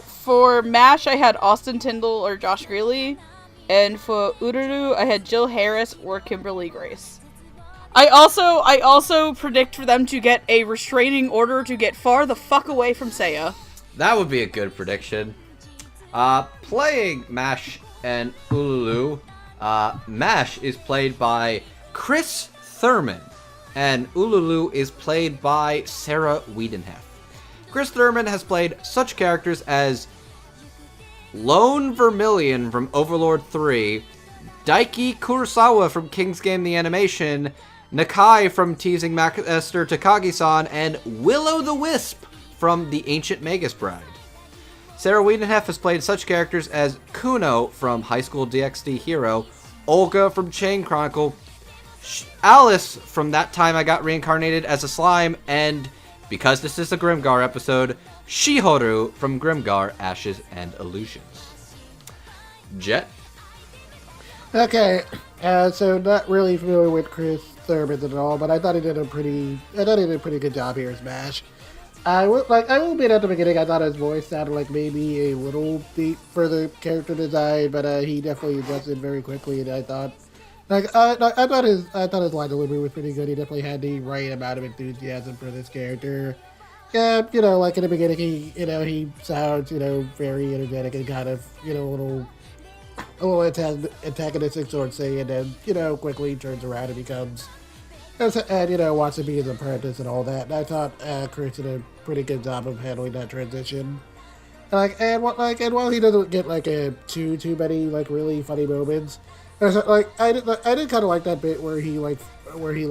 For Mash, I had Austin Tyndall or Josh Greeley, and for Ururu, I had Jill Harris or Kimberly Grace. I also predict for them to get a restraining order to get far the fuck away from Seiya. That would be a good prediction. Playing Mash and Ululu, Mash is played by Chris Thurman, and Ululu is played by Sarah Wiedenheft. Chris Thurman has played such characters as Lone Vermilion from Overlord 3, Daiki Kurosawa from King's Game the Animation, Nakai from Teasing Master Takagi-san, and Willow the Wisp from The Ancient Magus Bride. Sarah Wiedenheft has played such characters as Kuno from High School DxD Hero, Olga from Chain Chronicle, Alice from That Time I Got Reincarnated as a Slime, and, because this is a Grimgar episode, Shihoru from Grimgar Ashes and Illusions. Jet? Okay, so not really familiar with Chris Thurman at all, but I thought he did a pretty good job here as Mash. I will admit at the beginning I thought his voice sounded like maybe a little bit further character design, but he definitely adjusted very quickly, and I thought his line delivery was pretty good. He definitely had the right amount of enthusiasm for this character. Yeah, in the beginning he sounds very energetic and kind of a little antagonistic towards Seiya, and then quickly turns around and becomes wants to be his apprentice and all that. And I thought Chris did a pretty good job of handling that transition. And while he doesn't get too many really funny moments, I did kind of like that bit where he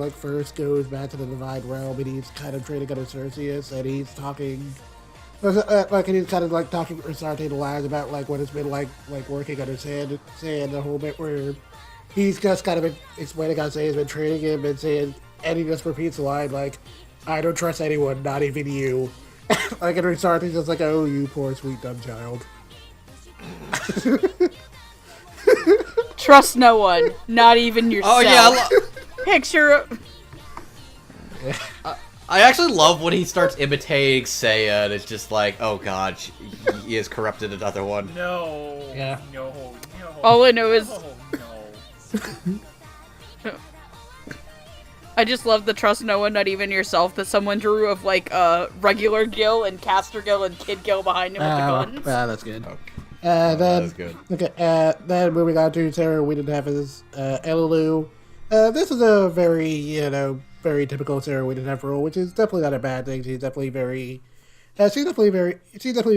first goes back to the Divine Realm and he's kind of training under Cersei, and he's talking. And he's kind of talking to Ristarte the lies about what it's been like working under sand the whole bit where he's just kind of explaining how Seiya's been training him and he just repeats the line I don't trust anyone, not even you. And Ristarte's just oh, you poor sweet dumb child. Trust no one, not even yourself. Oh yeah, Picture. I actually love when he starts imitating Seiya, and it's just oh god, he has corrupted another one. No. Yeah. No. All I know is No. I just love the trust no one, not even yourself that someone drew of regular Gil and Caster Gil and Kid Gil behind him with the guns. That's good. Okay. Then, That's good. Okay, then moving on to Sarah Wiedenheft as Elalu. This is a very, very typical Sarah Windenhef role, which is definitely not a bad thing. She's definitely very she's definitely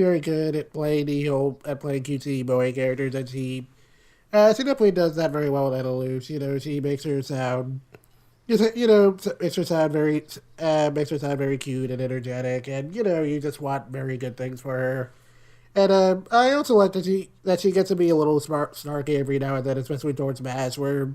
very good at playing playing cutesy moe characters, and she definitely does that very well with Edelus. She makes her sound, makes her sound very cute and energetic, and you just want very good things for her. And I also like that she gets to be a little snarky every now and then, especially towards Mash, where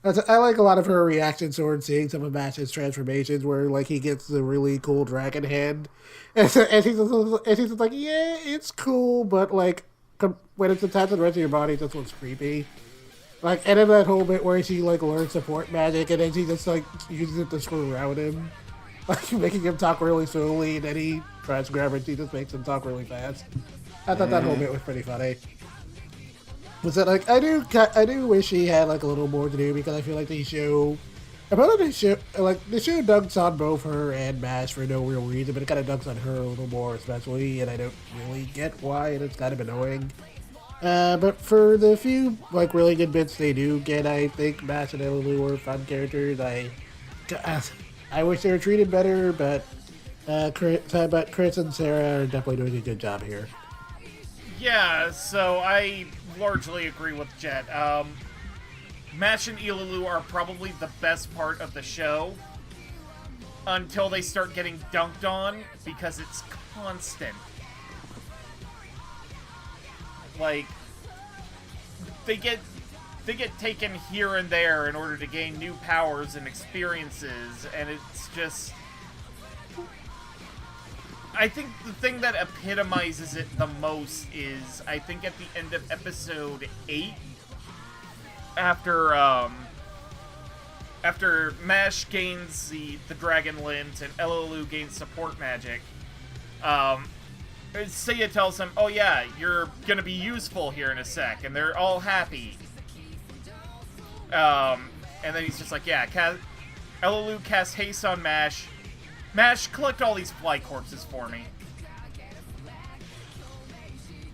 I like a lot of her reactions towards seeing some of Mash's transformations, where like he gets the really cool dragon hand, and she's just like, yeah, it's cool, but like when it's attached to the rest of your body, it just looks creepy. Like, and then that whole bit where she like learns support magic, and then she just like uses it to screw around him, like making him talk really slowly, and then he tries to grab her, and she just makes him talk really fast. I thought that whole bit was pretty funny. Was that like I do wish he had like a little more to do, because I feel like the show dunks on both her and Mash for no real reason, but it kind of dunks on her a little more especially, and I don't really get why, and it's kind of annoying. But for the few like really good bits they do get, I think Mash and Elu are fun characters. I wish they were treated better, but Chris and Sarah are definitely doing a good job here. Yeah, so I largely agree with Jet. Mash and Ilulu are probably the best part of the show until they start getting dunked on, because it's constant. Like, they get taken here and there in order to gain new powers and experiences, and it's just... I think the thing that epitomizes it the most is, I think at the end of episode 8, after Mash gains the Dragon Limbs and Elalu gains support magic, Seiya tells him, oh yeah, you're gonna be useful here in a sec, and they're all happy. And then he's just like, yeah, Elalu casts haste on Mash. Mash, collect all these fly corpses for me.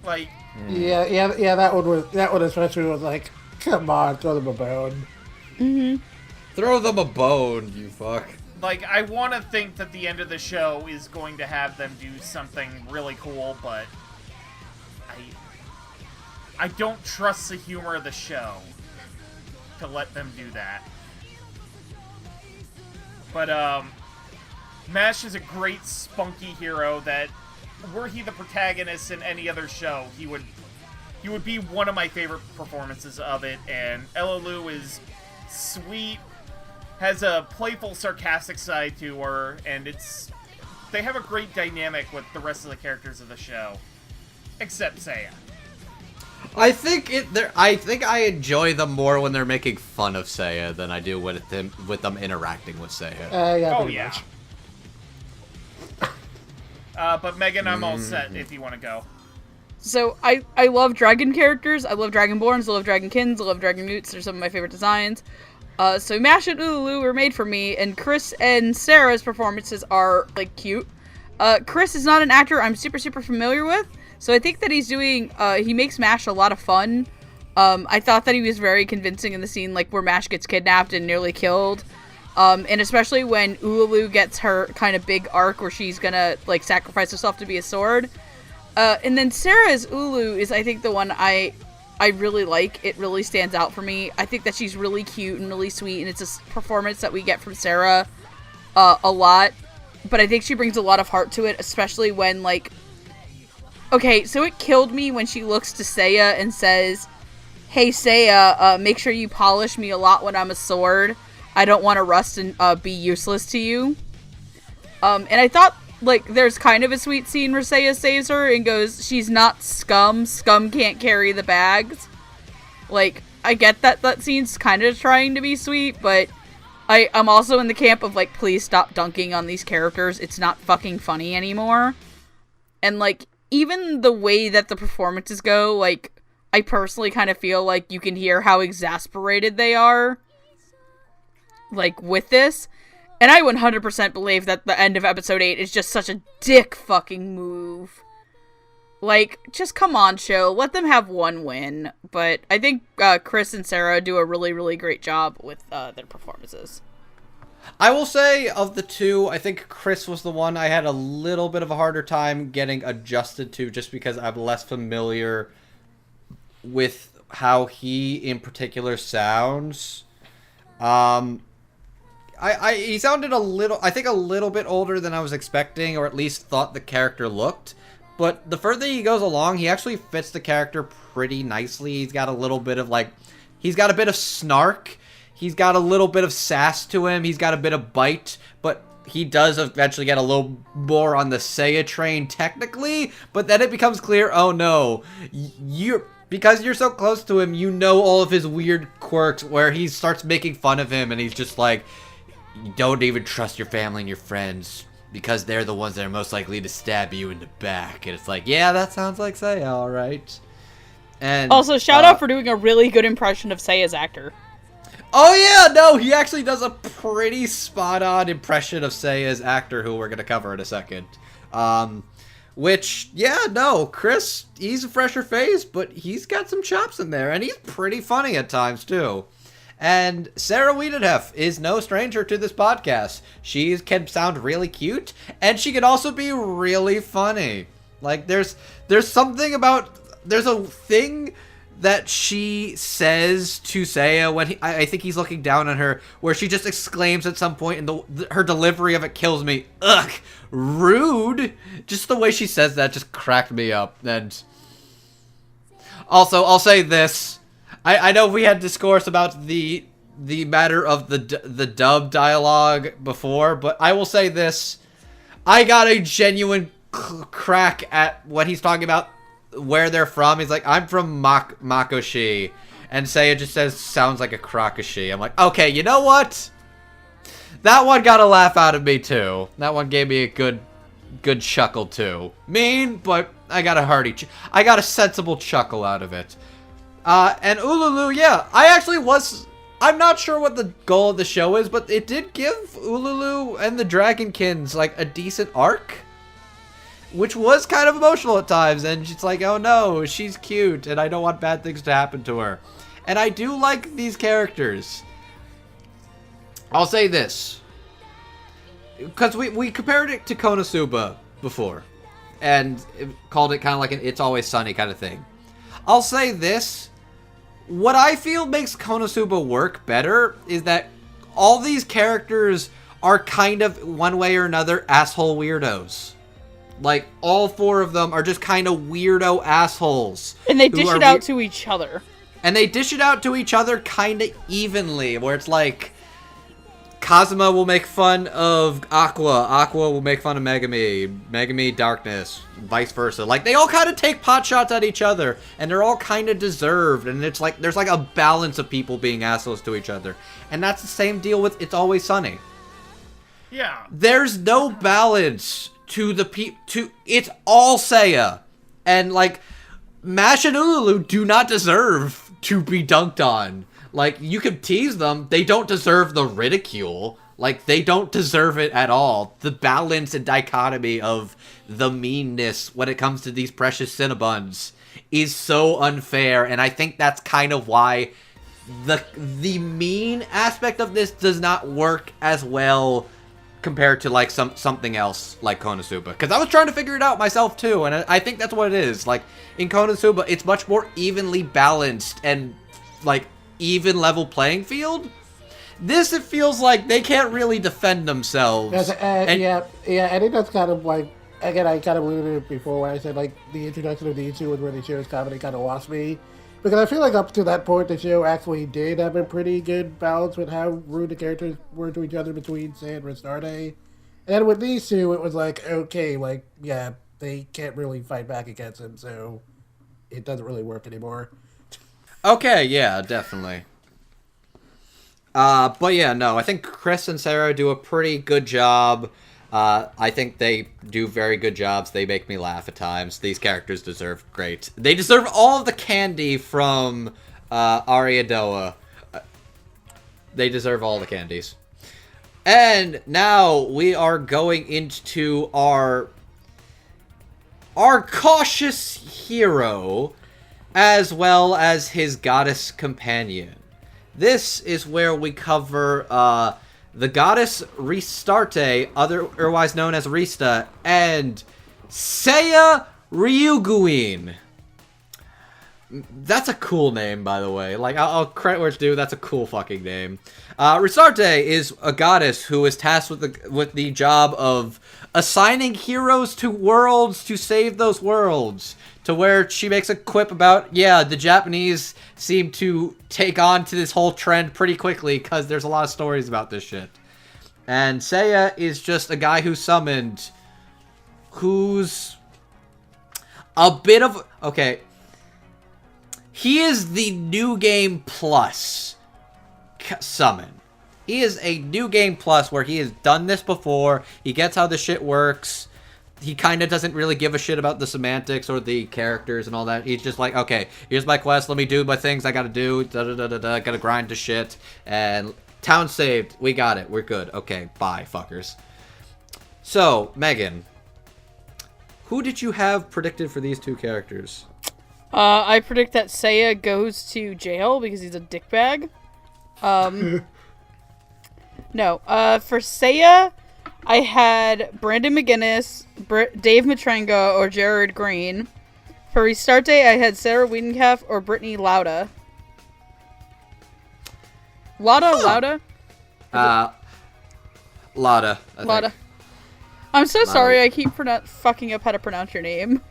Like... Yeah, that one especially was like, come on, throw them a bone. Mm-hmm. Throw them a bone, you fuck. Like, I want to think that the end of the show is going to have them do something really cool, but I don't trust the humor of the show to let them do that. But, Mash is a great spunky hero that, were he the protagonist in any other show, he would be one of my favorite performances of it, and Elalu is sweet, has a playful, sarcastic side to her, and they have a great dynamic with the rest of the characters of the show. Except Seiya. I think I enjoy them more when they're making fun of Seiya than I do with them interacting with Seiya. Oh, yeah. But Megan, I'm all set if you want to go. So, I love dragon characters. I love Dragonborns, I love Dragonkins, I love Dragon Newts. They're some of my favorite designs. So Mash and Ululu were made for me, and Chris and Sarah's performances are, like, cute. Chris is not an actor I'm super familiar with, so I think that he makes Mash a lot of fun. I thought that he was very convincing in the scene, like, where Mash gets kidnapped and nearly killed. And especially when Ululu gets her kind of big arc where she's gonna, like, sacrifice herself to be a sword. And then Sarah's Ulu is, I think, the one I really like. It really stands out for me. I think that she's really cute and really sweet, and it's a performance that we get from Sarah a lot. But I think she brings a lot of heart to it, especially when, like... Okay, so it killed me when she looks to Seiya and says, hey, Seiya, make sure you polish me a lot when I'm a sword. I don't want to rust and be useless to you. And I thought, like, there's kind of a sweet scene where Seiya saves her and goes, she's not scum. Scum can't carry the bags. Like, I get that scene's kind of trying to be sweet, but I'm also in the camp of, like, please stop dunking on these characters. It's not fucking funny anymore. And, like, even the way that the performances go, like, I personally kind of feel like you can hear how exasperated they are, like, with this. And I 100% believe that the end of episode 8 is just such a dick fucking move. Like, just come on, show. Let them have one win. But I think Chris and Sarah do a really, really great job with their performances. I will say, of the two, I think Chris was the one I had a little bit of a harder time getting adjusted to, just because I'm less familiar with how he, in particular, sounds. He sounded a little bit older than I was expecting, or at least thought the character looked. But the further he goes along, he actually fits the character pretty nicely. He's got a little bit of, he's got a bit of snark. He's got a little bit of sass to him. He's got a bit of bite, but he does eventually get a little more on the Seiya train technically, but then it becomes clear, oh no, because you're so close to him, you know all of his weird quirks where he starts making fun of him and he's just like, you don't even trust your family and your friends because they're the ones that are most likely to stab you in the back. And it's like, yeah, that sounds like Seiya, alright. And also, shout out for doing a really good impression of Seiya's actor. Oh yeah, no, he actually does a pretty spot-on impression of Seiya's actor, who we're going to cover in a second. Which, yeah, no, Chris, he's a fresher face, but he's got some chops in there, and he's pretty funny at times, too. And Sarah Wiedenhef is no stranger to this podcast. She can sound really cute, and she can also be really funny. Like, there's something about... There's a thing that she says to Seiya when I think he's looking down on her, where she just exclaims at some point, and her delivery of it kills me. Ugh, rude. Just the way she says that just cracked me up. And also, I'll say this: I know we had discourse about the matter of the dub dialogue before, but I will say this: I got a genuine crack at what he's talking about. Where they're from. He's like, I'm from Makoshi, and Seiya just says, sounds like a Krakashi. I'm like, okay, you know what? That one got a laugh out of me too. That one gave me a good chuckle too. Mean, but I got a I got a sensible chuckle out of it. And Ululu, yeah, I'm not sure what the goal of the show is, but it did give Ululu and the Dragonkins like a decent arc, which was kind of emotional at times, and she's like, oh no, she's cute, and I don't want bad things to happen to her. And I do like these characters. I'll say this, because we compared it to Konosuba before, and called it kind of like an It's Always Sunny kind of thing. I'll say this, what I feel makes Konosuba work better is that all these characters are kind of, one way or another, asshole weirdos. Like, all four of them are just kind of weirdo assholes. And they dish it out to each other. And they dish it out to each other kind of evenly, where it's like, Kazuma will make fun of Aqua, Aqua will make fun of Megami, Megami Darkness, vice versa. Like, they all kind of take pot shots at each other, and they're all kind of deserved, and it's like, there's like a balance of people being assholes to each other. And that's the same deal with It's Always Sunny. Yeah. There's no balance to it's all Seiya, and like Mash and Ululu do not deserve to be dunked on. Like, you can tease them, they don't deserve the ridicule. Like, they don't deserve it at all. The balance and dichotomy of the meanness when it comes to these precious Cinnabuns is so unfair, and I think that's kind of why the mean aspect of this does not work as well compared to like something else like Konosuba, because I was trying to figure it out myself too, and I think that's what it is. Like, in Konosuba, it's much more evenly balanced and like even level playing field. This, it feels like they can't really defend themselves. Yeah, I think that's kind of like, again, I kind of alluded to it before when I said like the introduction of these two and where the show's comedy kind of lost me. Because I feel like up to that point, the show actually did have a pretty good balance with how rude the characters were to each other between Sei and Ristarte. And then with these two, it was like, okay, like, yeah, they can't really fight back against him, so it doesn't really work anymore. Okay, yeah, definitely. But yeah, no, I think Chris and Sarah do a pretty good job. I think they do very good jobs. They make me laugh at times. These characters deserve great. They deserve all of the candy from Ariadoa. They deserve all the candies. And now we are going into our cautious hero, as well as his goddess companion. This is where we cover the goddess Ristarte, otherwise known as Rista, and Seiya Ryuguin. That's a cool name, by the way. Like, I'll credit where it's due. That's a cool fucking name. Ristarte is a goddess who is tasked with the job of assigning heroes to worlds to save those worlds. To where she makes a quip about, yeah, the Japanese seem to take on to this whole trend pretty quickly because there's a lot of stories about this shit. And Seiya is just a guy who's summoned, who's a bit of... Okay. He is the New Game Plus summon. He is a New Game Plus where he has done this before. He gets how the shit works. He kind of doesn't really give a shit about the semantics or the characters and all that. He's just like, okay, here's my quest. Let me do my things I gotta do. Da-da-da-da-da. Gotta grind to shit. And town saved. We got it. We're good. Okay, bye, fuckers. So, Megan, who did you have predicted for these two characters? I predict that Seiya goes to jail because he's a dickbag. No. For Seiya, I had Brandon McGinnis, Dave Matrenga, or Jared Green. For Ristarte, I had Sarah Wiedenkaff or Brittany Lauda. Lauda? Lauda. Lauda. I'm so sorry, I keep fucking up how to pronounce your name.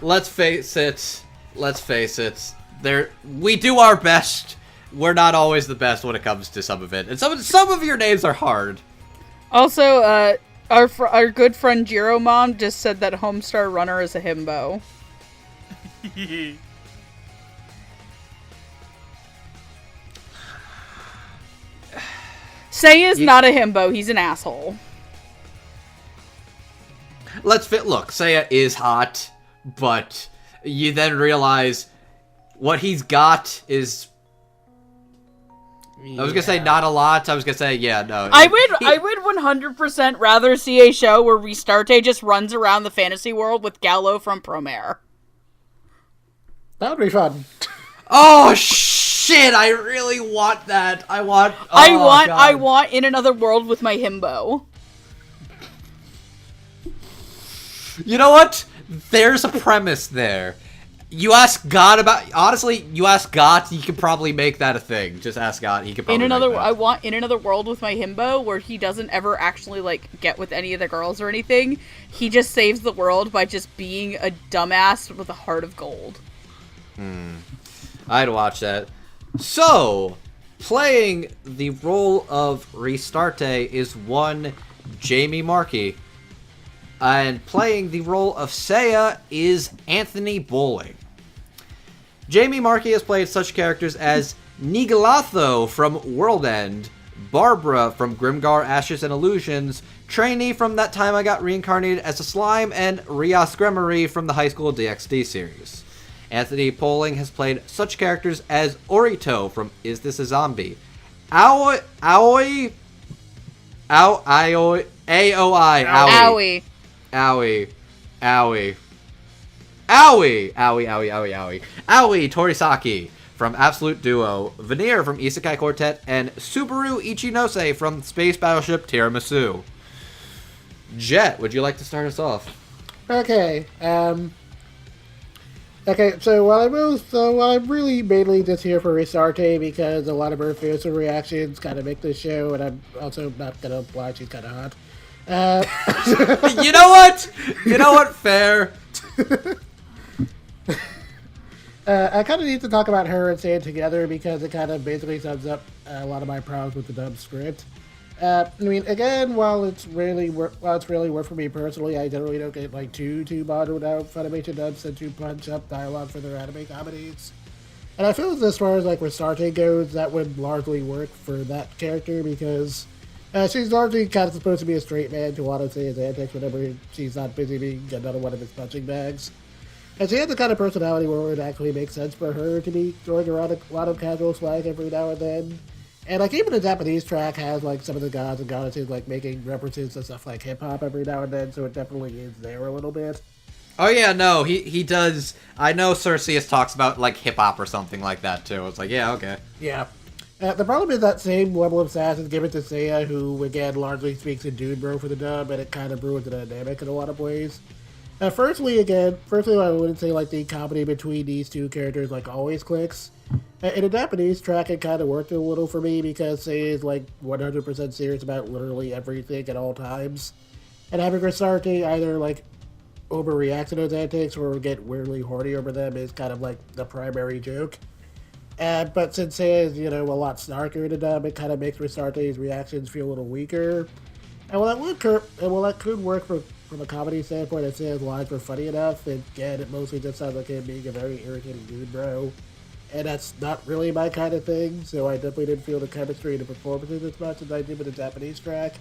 Let's face it. We do our best. We're not always the best when it comes to some of it. And some of your names are hard. Also, our good friend Jiro Mom just said that Homestar Runner is a himbo. Seiya's not a himbo, he's an asshole. Look, Seiya is hot, but you then realize what he's got is... I was gonna say not a lot. I was gonna say, yeah, no. I would 100% rather see a show where Ristarte just runs around the fantasy world with Gallo from Promare. That would be fun. Oh shit! I really want that. I want In Another World with my himbo. You know what? There's a premise there. You ask God you ask God, he could probably make that a thing. Just ask God, he could probably make that. I want In Another World with my himbo, where he doesn't ever actually, like, get with any of the girls or anything. He just saves the world by just being a dumbass with a heart of gold. I'd watch that. So, playing the role of Ristarte is one Jamie Markey. And playing the role of Seiya is Anthony Bowling. Jamie Markey has played such characters as Nigalatho from World End, Barbara from Grimgar Ashes and Illusions, Trainee from That Time I Got Reincarnated as a Slime, and Rias Gremory from the High School DxD series. Anthony Bowling has played such characters as Orito from Is This a Zombie? Aoi. Aoi Torisaki from Absolute Duo, Veneer from Isekai Quartet, and Subaru Ichinose from Space Battleship Tiramisu. Jet, would you like to start us off? Okay, so I'm really mainly just here for Ristarte because a lot of her fearsome reactions kind of make this show, and I'm also not gonna lie, she's kind of hot. You know what? Fair. I kind of need to talk about her and Sand together because it kind of basically sums up a lot of my problems with the dub script. I mean, again, while it's really worked for me personally, I generally don't get like too bothered without Funimation dubs and to punch up dialogue for their anime comedies. And I feel as far as like Ristarte goes, that would largely work for that character because she's largely kind of supposed to be a straight man to want to say his antics whenever she's not busy being another one of his punching bags. And she has the kind of personality where it would actually make sense for her to be throwing around a lot of casual swag every now and then. And like even the Japanese track has like some of the gods and goddesses like making references to stuff like hip hop every now and then, so it definitely is there a little bit. Oh yeah, no, he does. I know Cersei talks about like hip hop or something like that too. It's like, yeah, okay. Yeah. The problem is that same level of sass is given to Seiya, who, again, largely speaks in dude bro for the dub, and it kind of ruins the dynamic in a lot of ways. Firstly, I wouldn't say, like, the comedy between these two characters, like, always clicks. In a Japanese track, it kind of worked a little for me, because Seiya is, like, 100% serious about literally everything at all times. And having Ristarte either, like, overreact to those antics or get weirdly horny over them is kind of, like, the primary joke. But since Seiya is, a lot snarkier in the dub, it kind of makes Ristarte's reactions feel a little weaker. And while that could work from a comedy standpoint, and Seiya's lines were funny enough, again, it mostly just sounds like him being a very irritating dude bro. And that's not really my kind of thing, so I definitely didn't feel the chemistry and the performances as much as I did with the Japanese track.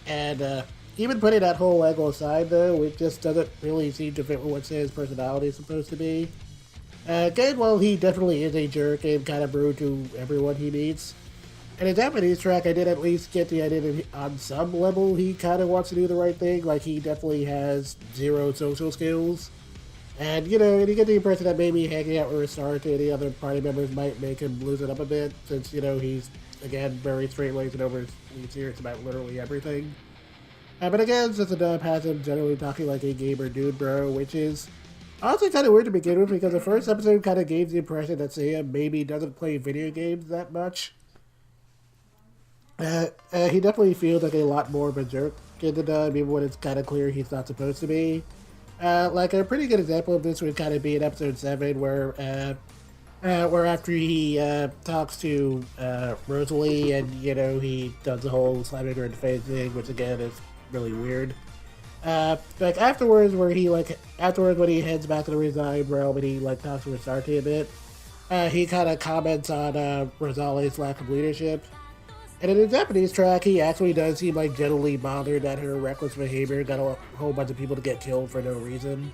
And even putting that whole angle aside, though, it just doesn't really seem to fit with what Seiya's personality is supposed to be. Again, while he definitely is a jerk and kind of rude to everyone he meets, in a Japanese track, I did at least get the idea that on some level he kind of wants to do the right thing. Like, he definitely has zero social skills. And, you get the impression that maybe hanging out with Ristarte and the other party members might make him lose it up a bit, since, he's, again, very straight-laced and overly serious about literally everything. But again, since the dub has him generally talking like a gamer dude bro, which is honestly kind of weird to begin with, because the first episode kind of gave the impression that Seiya maybe doesn't play video games that much. He definitely feels like a lot more of a jerk in the dub, even when it's kind of clear he's not supposed to be. Like, a pretty good example of this would kind of be in episode 7, where after he talks to Rosalie, and, he does the whole slamming her in the face thing, which again is really weird. Like, afterwards when he heads back to the Resigned realm and he, like, talks to Ristarte a bit, he kind of comments on Rosalie's lack of leadership. And in the Japanese track, he actually does seem, like, genuinely bothered that her reckless behavior got a whole bunch of people to get killed for no reason.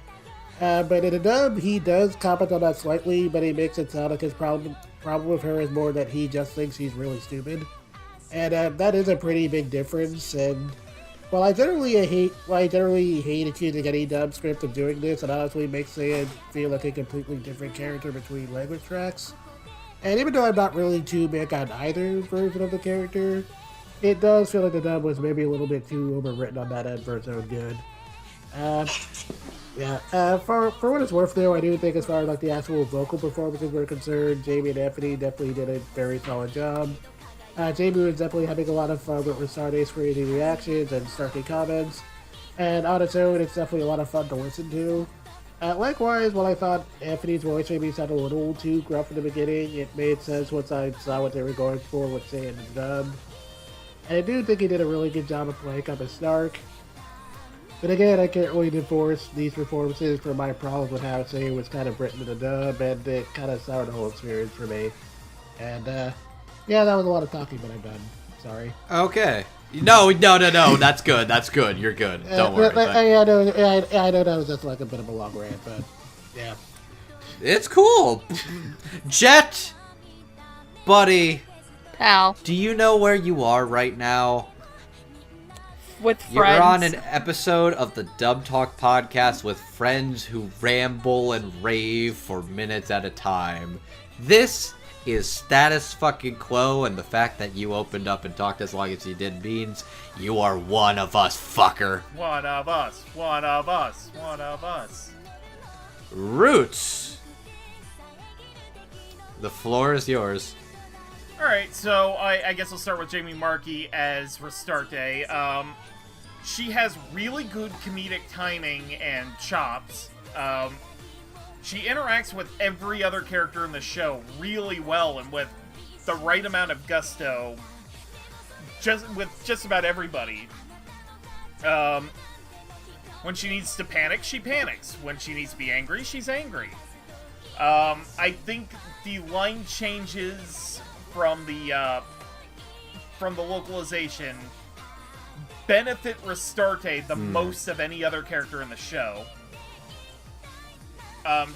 But in the dub, he does comment on that slightly, but he makes it sound like his problem with her is more that he just thinks she's really stupid. And that is a pretty big difference, and while I generally hate accusing any dub script of doing this, it honestly makes Seiya feel like a completely different character between language tracks. And even though I'm not really too big on either version of the character, it does feel like the dub was maybe a little bit too overwritten on that end for its own good. For what it's worth, though, I do think as far as like the actual vocal performances were concerned, Jamie and Anthony definitely did a very solid job. Jamie was definitely having a lot of fun with Ristarte's crazy reactions and snarky comments, and on its own, it's definitely a lot of fun to listen to. Likewise, while I thought Anthony's voice maybe sounded a little too gruff in the beginning, it made sense once I saw what they were going for with saying the dub. And I do think he did a really good job of playing up his snark. But again, I can't really divorce these performances from my problems with how Seiya was kind of written in the dub, and it kind of soured the whole experience for me. And, yeah, that was a lot of talking, but I'm done. Sorry. Okay. No, that's good. That's good. You're good. Don't worry. I know that was just like a bit of a long rant, but yeah. It's cool. Jet, buddy. Pal. Do you know where you are right now? With friends. You're on an episode of the Dub Talk podcast with friends who ramble and rave for minutes at a time. This is status fucking quo, and the fact that you opened up and talked as long as you did means you are one of us, fucker. One of us, one of us, one of us. Roots. The floor is yours. Alright, so I guess I'll start with Jamie Marchi as Ristarte. She has really good comedic timing and chops. She interacts with every other character in the show really well and with the right amount of gusto. With just about everybody. When she needs to panic, she panics. When she needs to be angry, she's angry. I think the line changes from the localization benefit Ristarte the most of any other character in the show.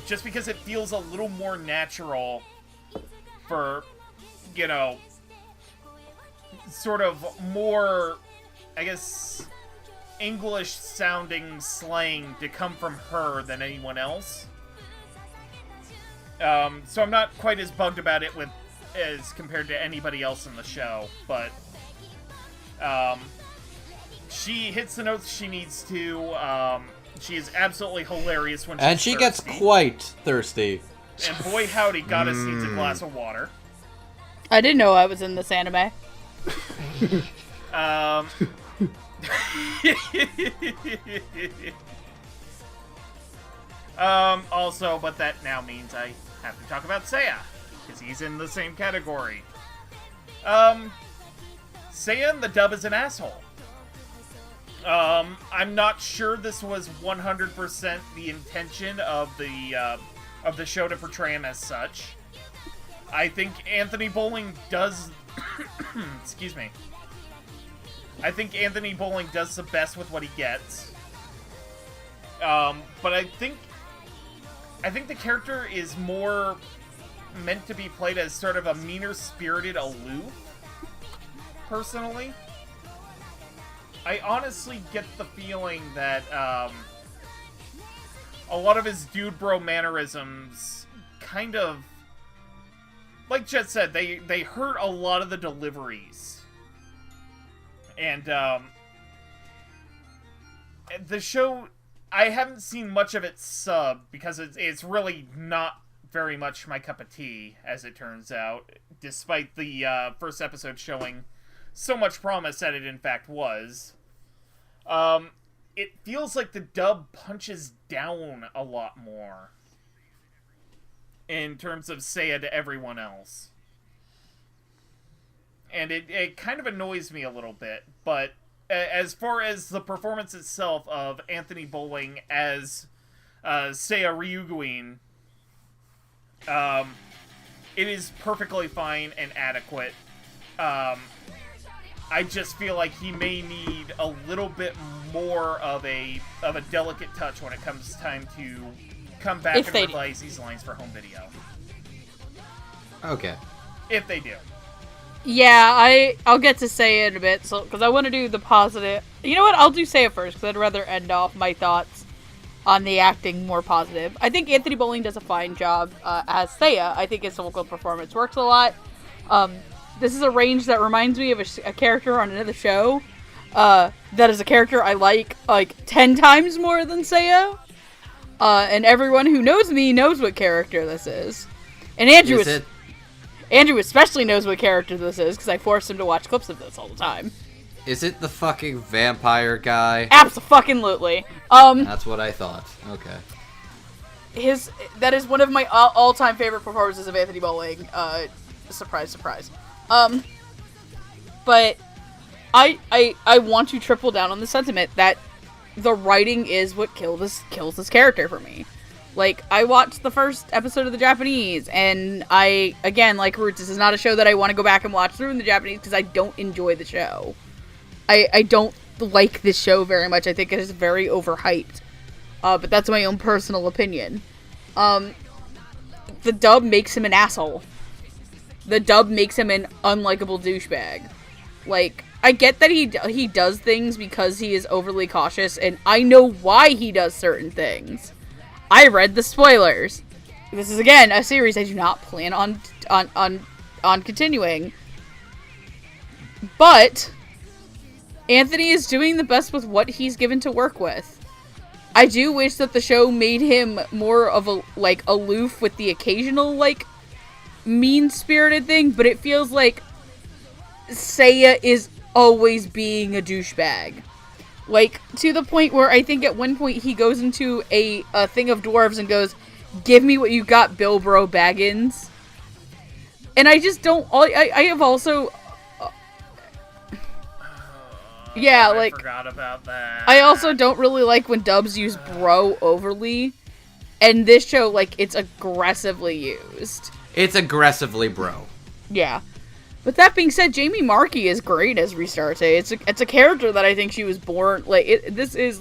Just because it feels a little more natural for, sort of more, I guess, English-sounding slang to come from her than anyone else. So I'm not quite as bugged about it with as compared to anybody else in the show, but she hits the notes she needs to. She is absolutely hilarious when she's And she gets thirsty. quite thirsty. And boy howdy, Goddess needs a glass of water. I didn't know I was in this anime. Also, but that now means I have to talk about Seiya, because he's in the same category. Seiya in the dub is an asshole. I'm not sure this was 100% the intention of the show to portray him as such. I think Anthony Bowling does... excuse me. I think Anthony Bowling does the best with what he gets. But I think the character is more meant to be played as sort of a meaner-spirited aloof, personally. I honestly get the feeling that a lot of his dude bro mannerisms kind of, like Jet said, they hurt a lot of the deliveries. And the show, I haven't seen much of it sub because it's really not very much my cup of tea, as it turns out, despite the first episode showing so much promise that it in fact was. It feels like the dub punches down a lot more in terms of Seiya to everyone else. And it kind of annoys me a little bit, but as far as the performance itself of Anthony Bowling as Seiya Ryuguin, it is perfectly fine and adequate. I just feel like he may need a little bit more of a delicate touch when it comes time to come back and revise these lines for home video. Okay. If they do. Yeah, I'll get to Seiya in a bit, so because I want to do the positive. You know what? I'll do Seiya first, because I'd rather end off my thoughts on the acting more positive. I think Anthony Bowling does a fine job as Seiya. I think his vocal performance works a lot. This is a range that reminds me of a character on another show. That is a character I like 10 times more than Seiya. And everyone who knows me knows what character this is. And Andrew especially knows what character this is, because I forced him to watch clips of this all the time. Is it the fucking vampire guy? Abso-fucking-lutely. That's what I thought. Okay. That is one of my all-time favorite performances of Anthony Bowling. Surprise, surprise. But I want to triple down on the sentiment that the writing is what kills this character for me. Like, I watched the first episode of the Japanese, and again, like Roots, this is not a show that I want to go back and watch through in the Japanese, because I don't enjoy the show. I don't like this show very much. I think it is very overhyped. But that's my own personal opinion. The dub makes him an asshole. The dub makes him an unlikable douchebag. Like, I get that he does things because he is overly cautious, and I know why he does certain things. I read the spoilers. This is, again, a series I do not plan on continuing. But Anthony is doing the best with what he's given to work with. I do wish that the show made him more of a, aloof with the occasional, mean-spirited thing, but it feels like Seiya is always being a douchebag. To the point where I think at one point he goes into a thing of dwarves and goes, "Give me what you got, Bilbo Baggins." And I just don't... I have also... I forgot about that. I also don't really like when dubs use bro overly. And this show, it's aggressively used. It's aggressively bro. Yeah. But that being said, Jamie Marchi is great as Ristarte. It's a character that I think she was born... this is,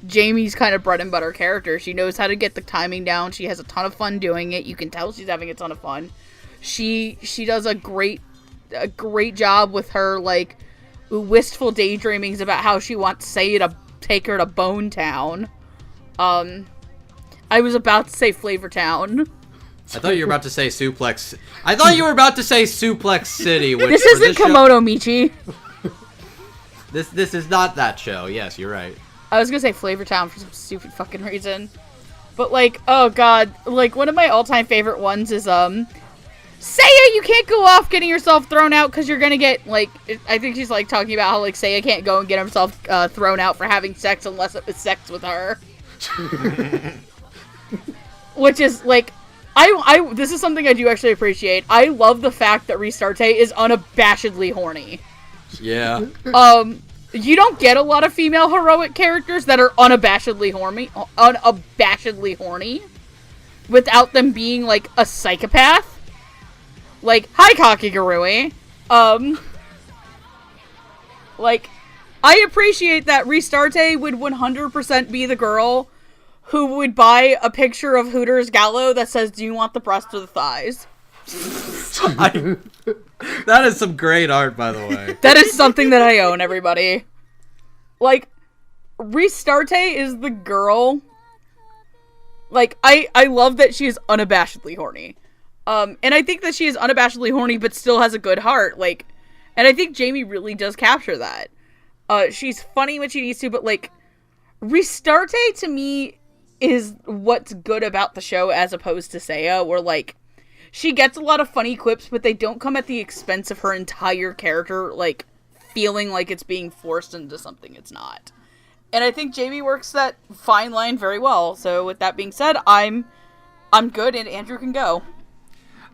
Jamie's kind of bread and butter character. She knows how to get the timing down. She has a ton of fun doing it. You can tell she's having a ton of fun. She does a great job with her, wistful daydreamings about how she wants Seiya to take her to Bone Town. I was about to say Flavor Town. I thought you were about to say Suplex. I thought you were about to say Suplex City. Which This for isn't Komodo Michi. This is not that show. Yes, you're right. I was gonna say Flavor Town for some stupid fucking reason. But, like, oh god. Like, one of my all-time favorite ones is, Seiya, you can't go off getting yourself thrown out because you're gonna get, like, I think she's, like, talking about how, like, Seiya can't go and get himself thrown out for having sex unless it was sex with her. Which is, like, this is something I do actually appreciate. I love the fact that Ristarte is unabashedly horny. Yeah. You don't get a lot of female heroic characters that are unabashedly horny, without them being, like, a psychopath. Like, hi, Kakigurui. Like, I appreciate that Ristarte would 100% be the girl who would buy a picture of Hooters Gallo that says, do you want the breast or the thighs? That is some great art, by the way. That is something that I own, everybody. Like, Ristarte is the girl. Like, I love that she is unabashedly horny. And I think that she is unabashedly horny, but still has a good heart. Like, and I think Jamie really does capture that. She's funny when she needs to, but, like, Ristarte, to me, is what's good about the show as opposed to Seiya, where, like, she gets a lot of funny quips, but they don't come at the expense of her entire character, like, feeling like it's being forced into something it's not. And I think Jamie works that fine line very well. So with that being said, I'm good, and Andrew can go.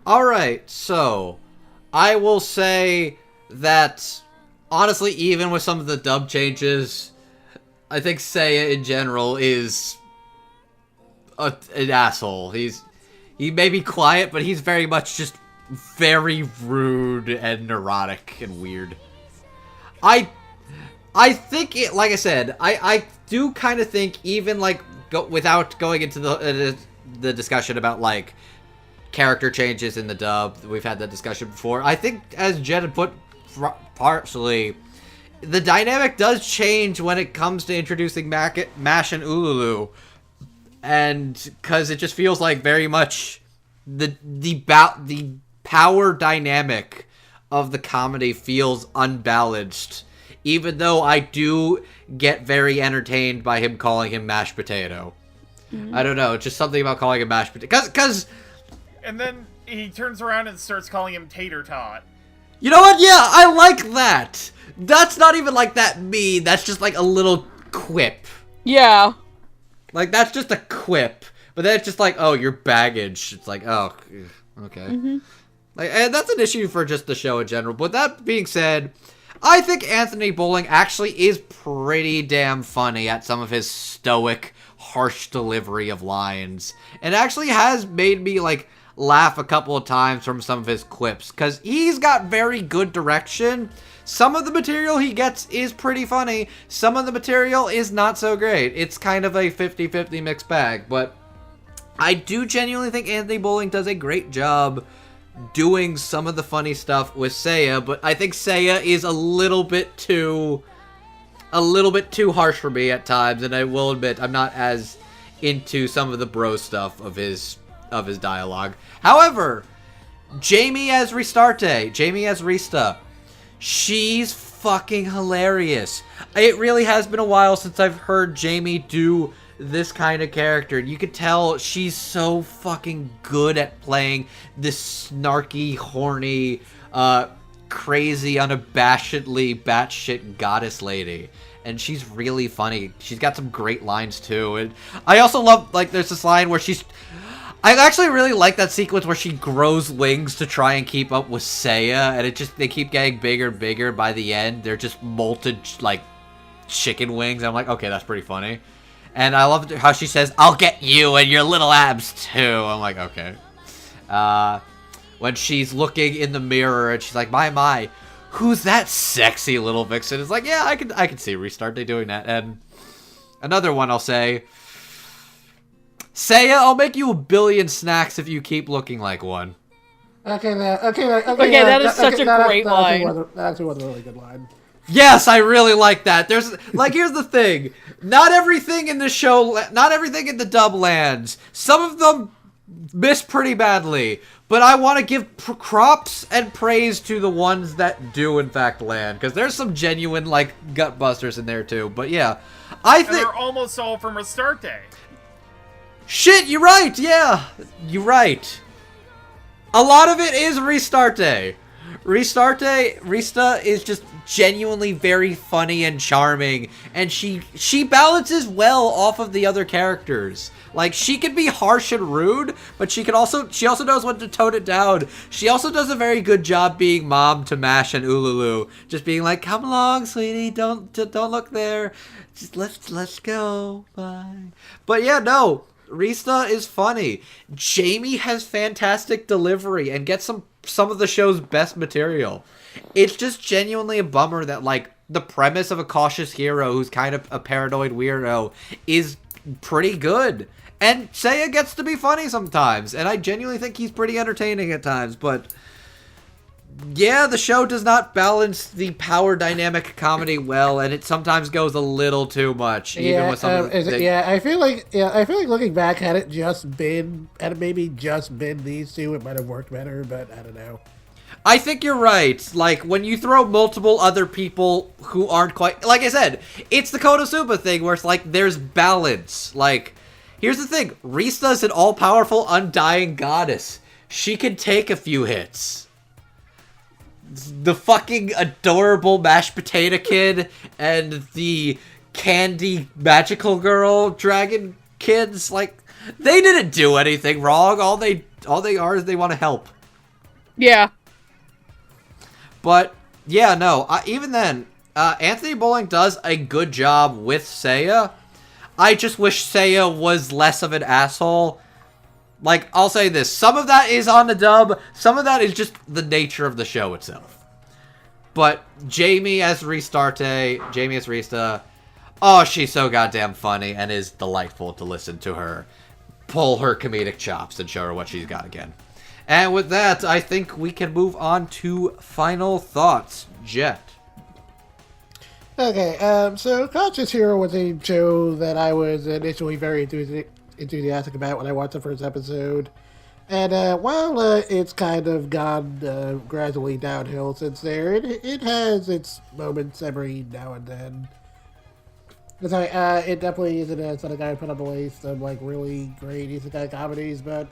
Alright, so I will say that, honestly, even with some of the dub changes, I think Seiya in general is an asshole. He may be quiet, but he's very much just very rude and neurotic and weird. I think it, like I said, I do kind of think, even, like, without going into the discussion about, like, character changes in the dub, we've had that discussion before, I think, as Jen had put partially, the dynamic does change when it comes to introducing Mash and Ululu. And because it just feels like very much the power dynamic of the comedy feels unbalanced, even though I do get very entertained by him calling him mashed potato. Mm-hmm. I don't know, just something about calling him mashed potato. Cause and then he turns around and starts calling him tater tot. You know what? Yeah, I like that. That's not even like that mean. That's just like a little quip. Yeah. Like, that's just a quip. But then it's just like, oh, your baggage. It's like, oh, okay. Mm-hmm. Like, and that's an issue for just the show in general. But that being said, I think Anthony Bowling actually is pretty damn funny at some of his stoic, harsh delivery of lines. And actually has made me, like, laugh a couple of times from some of his quips. Because he's got very good direction. Some of the material he gets is pretty funny. Some of the material is not so great. It's kind of a 50-50 mixed bag. But I do genuinely think Anthony Bowling does a great job doing some of the funny stuff with Seiya. But I think Seiya is a little bit too harsh for me at times. And I will admit, I'm not as into some of the bro stuff of his dialogue. However, Jamie as Ristarte, Jamie as Rista, she's fucking hilarious. It really has been a while since I've heard Jamie do this kind of character. You could tell she's so fucking good at playing this snarky, horny, crazy, unabashedly batshit goddess lady. And she's really funny. She's got some great lines too. And I also love, like, there's this line where I actually really like that sequence where she grows wings to try and keep up with Seiya, and they keep getting bigger and bigger. By the end, they're just molted, like, chicken wings. And I'm like, okay, that's pretty funny. And I love how she says, I'll get you and your little abs too. I'm like, okay. When she's looking in the mirror and she's like, my, who's that sexy little vixen? It's like, yeah, I can see Ristarte doing that. And another one I'll say, Seiya, I'll make you 1 billion snacks if you keep looking like one. Okay, that is such a great line. That actually was a really good line. Yes, I really like that. There's, like, here's the thing. Not everything in the show, not everything in the dub lands. Some of them miss pretty badly. But I want to give props and praise to the ones that do in fact land, because there's some genuine like gut busters in there too. But yeah, I think they're almost all from Ristarte. Shit, you're right. Yeah, you're right. A lot of it is Ristarte. Rista is just genuinely very funny and charming, and she balances well off of the other characters. Like, she can be harsh and rude, but she also knows when to tone it down. She also does a very good job being mom to Mash and Ululu, just being like, "Come along, sweetie, don't look there. Just let's go. Bye." But yeah, no. Rista is funny. Jamie has fantastic delivery and gets some of the show's best material. It's just genuinely a bummer that, like, the premise of a cautious hero who's kind of a paranoid weirdo is pretty good. And Seiya gets to be funny sometimes, and I genuinely think he's pretty entertaining at times, but yeah, the show does not balance the power dynamic comedy well, and it sometimes goes a little too much. Even with some of the, I feel like looking back, had it maybe just been these two, it might have worked better. But I don't know. I think you're right. Like, when you throw multiple other people who aren't quite, like I said, it's the Konosuba thing where it's like there's balance. Like, here's the thing: Rista's an all-powerful, undying goddess. She can take a few hits. The fucking adorable mashed potato kid and the candy magical girl dragon kids, like, they didn't do anything wrong. All they are is they want to help. Yeah. But yeah, no. Even then, Anthony Bowling does a good job with Seiya. I just wish Seiya was less of an asshole. Like, I'll say this. Some of that is on the dub. Some of that is just the nature of the show itself. But Jamie as Rista, oh, she's so goddamn funny and is delightful to listen to her pull her comedic chops and show her what she's got again. And with that, I think we can move on to final thoughts. Jet. Okay, so Conscious Hero was a show that I was initially very enthusiastic about when I watched the first episode. And while it's kind of gone gradually downhill since there, it has its moments every now and then. It definitely isn't something I put on the list of like really great isekai comedies, but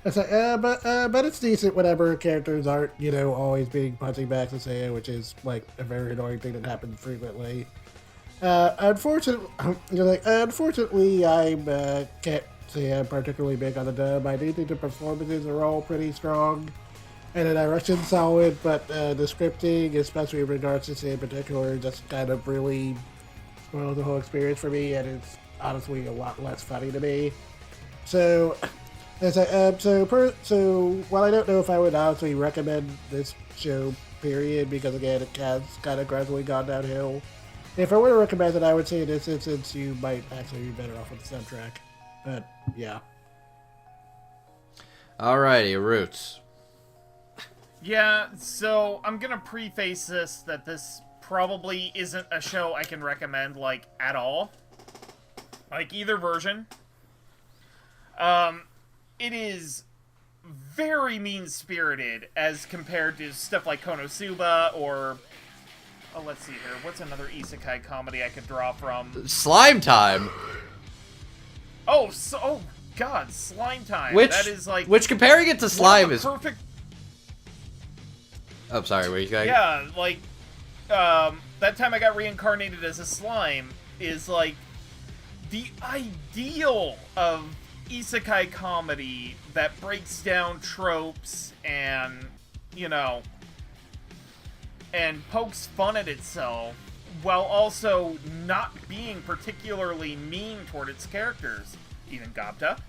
it's decent whenever characters aren't, always being punching back to Seiya, which is like a very annoying thing that happens frequently. Unfortunately, I can't say I'm particularly big on the dub. I do think the performances are all pretty strong, and the direction's solid, but the scripting, especially in regards to Seiya in particular, just kind of really spoils the whole experience for me, and it's honestly a lot less funny to me. So while I don't know if I would honestly recommend this show, period, because again, it has kind of gradually gone downhill. If I were to recommend it, I would say in this instance, you might actually be better off with the soundtrack. But, yeah. Alrighty, Roots. Yeah, so I'm gonna preface this that this probably isn't a show I can recommend, like, at all. Like, either version. It is very mean-spirited as compared to stuff like Konosuba or... Oh, let's see here. What's another isekai comedy I could draw from? Slime Time! Oh, God, Slime Time. That is like... Which, comparing it to Slime is... perfect... Oh, sorry, were you going? Yeah, like, that time I got reincarnated as a slime is, like, the ideal of isekai comedy that breaks down tropes and, and pokes fun at itself while also not being particularly mean toward its characters. Even Gobta.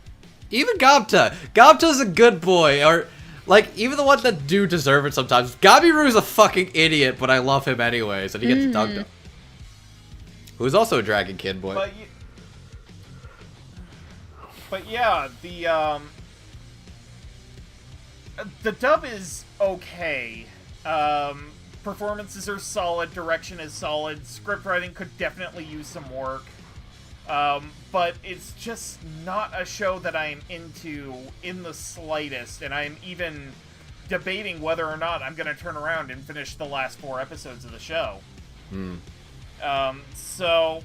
Gobta's a good boy, or... Like, even the ones that do deserve it sometimes. Gabiru's a fucking idiot, but I love him anyways, and he gets dunked on. Who's also a Dragon Kid boy. But yeah, the dub is okay. Performances are solid, direction is solid, script writing could definitely use some work. But it's just not a show that I'm into in the slightest, and I'm even debating whether or not I'm going to turn around and finish the last 4 episodes of the show. So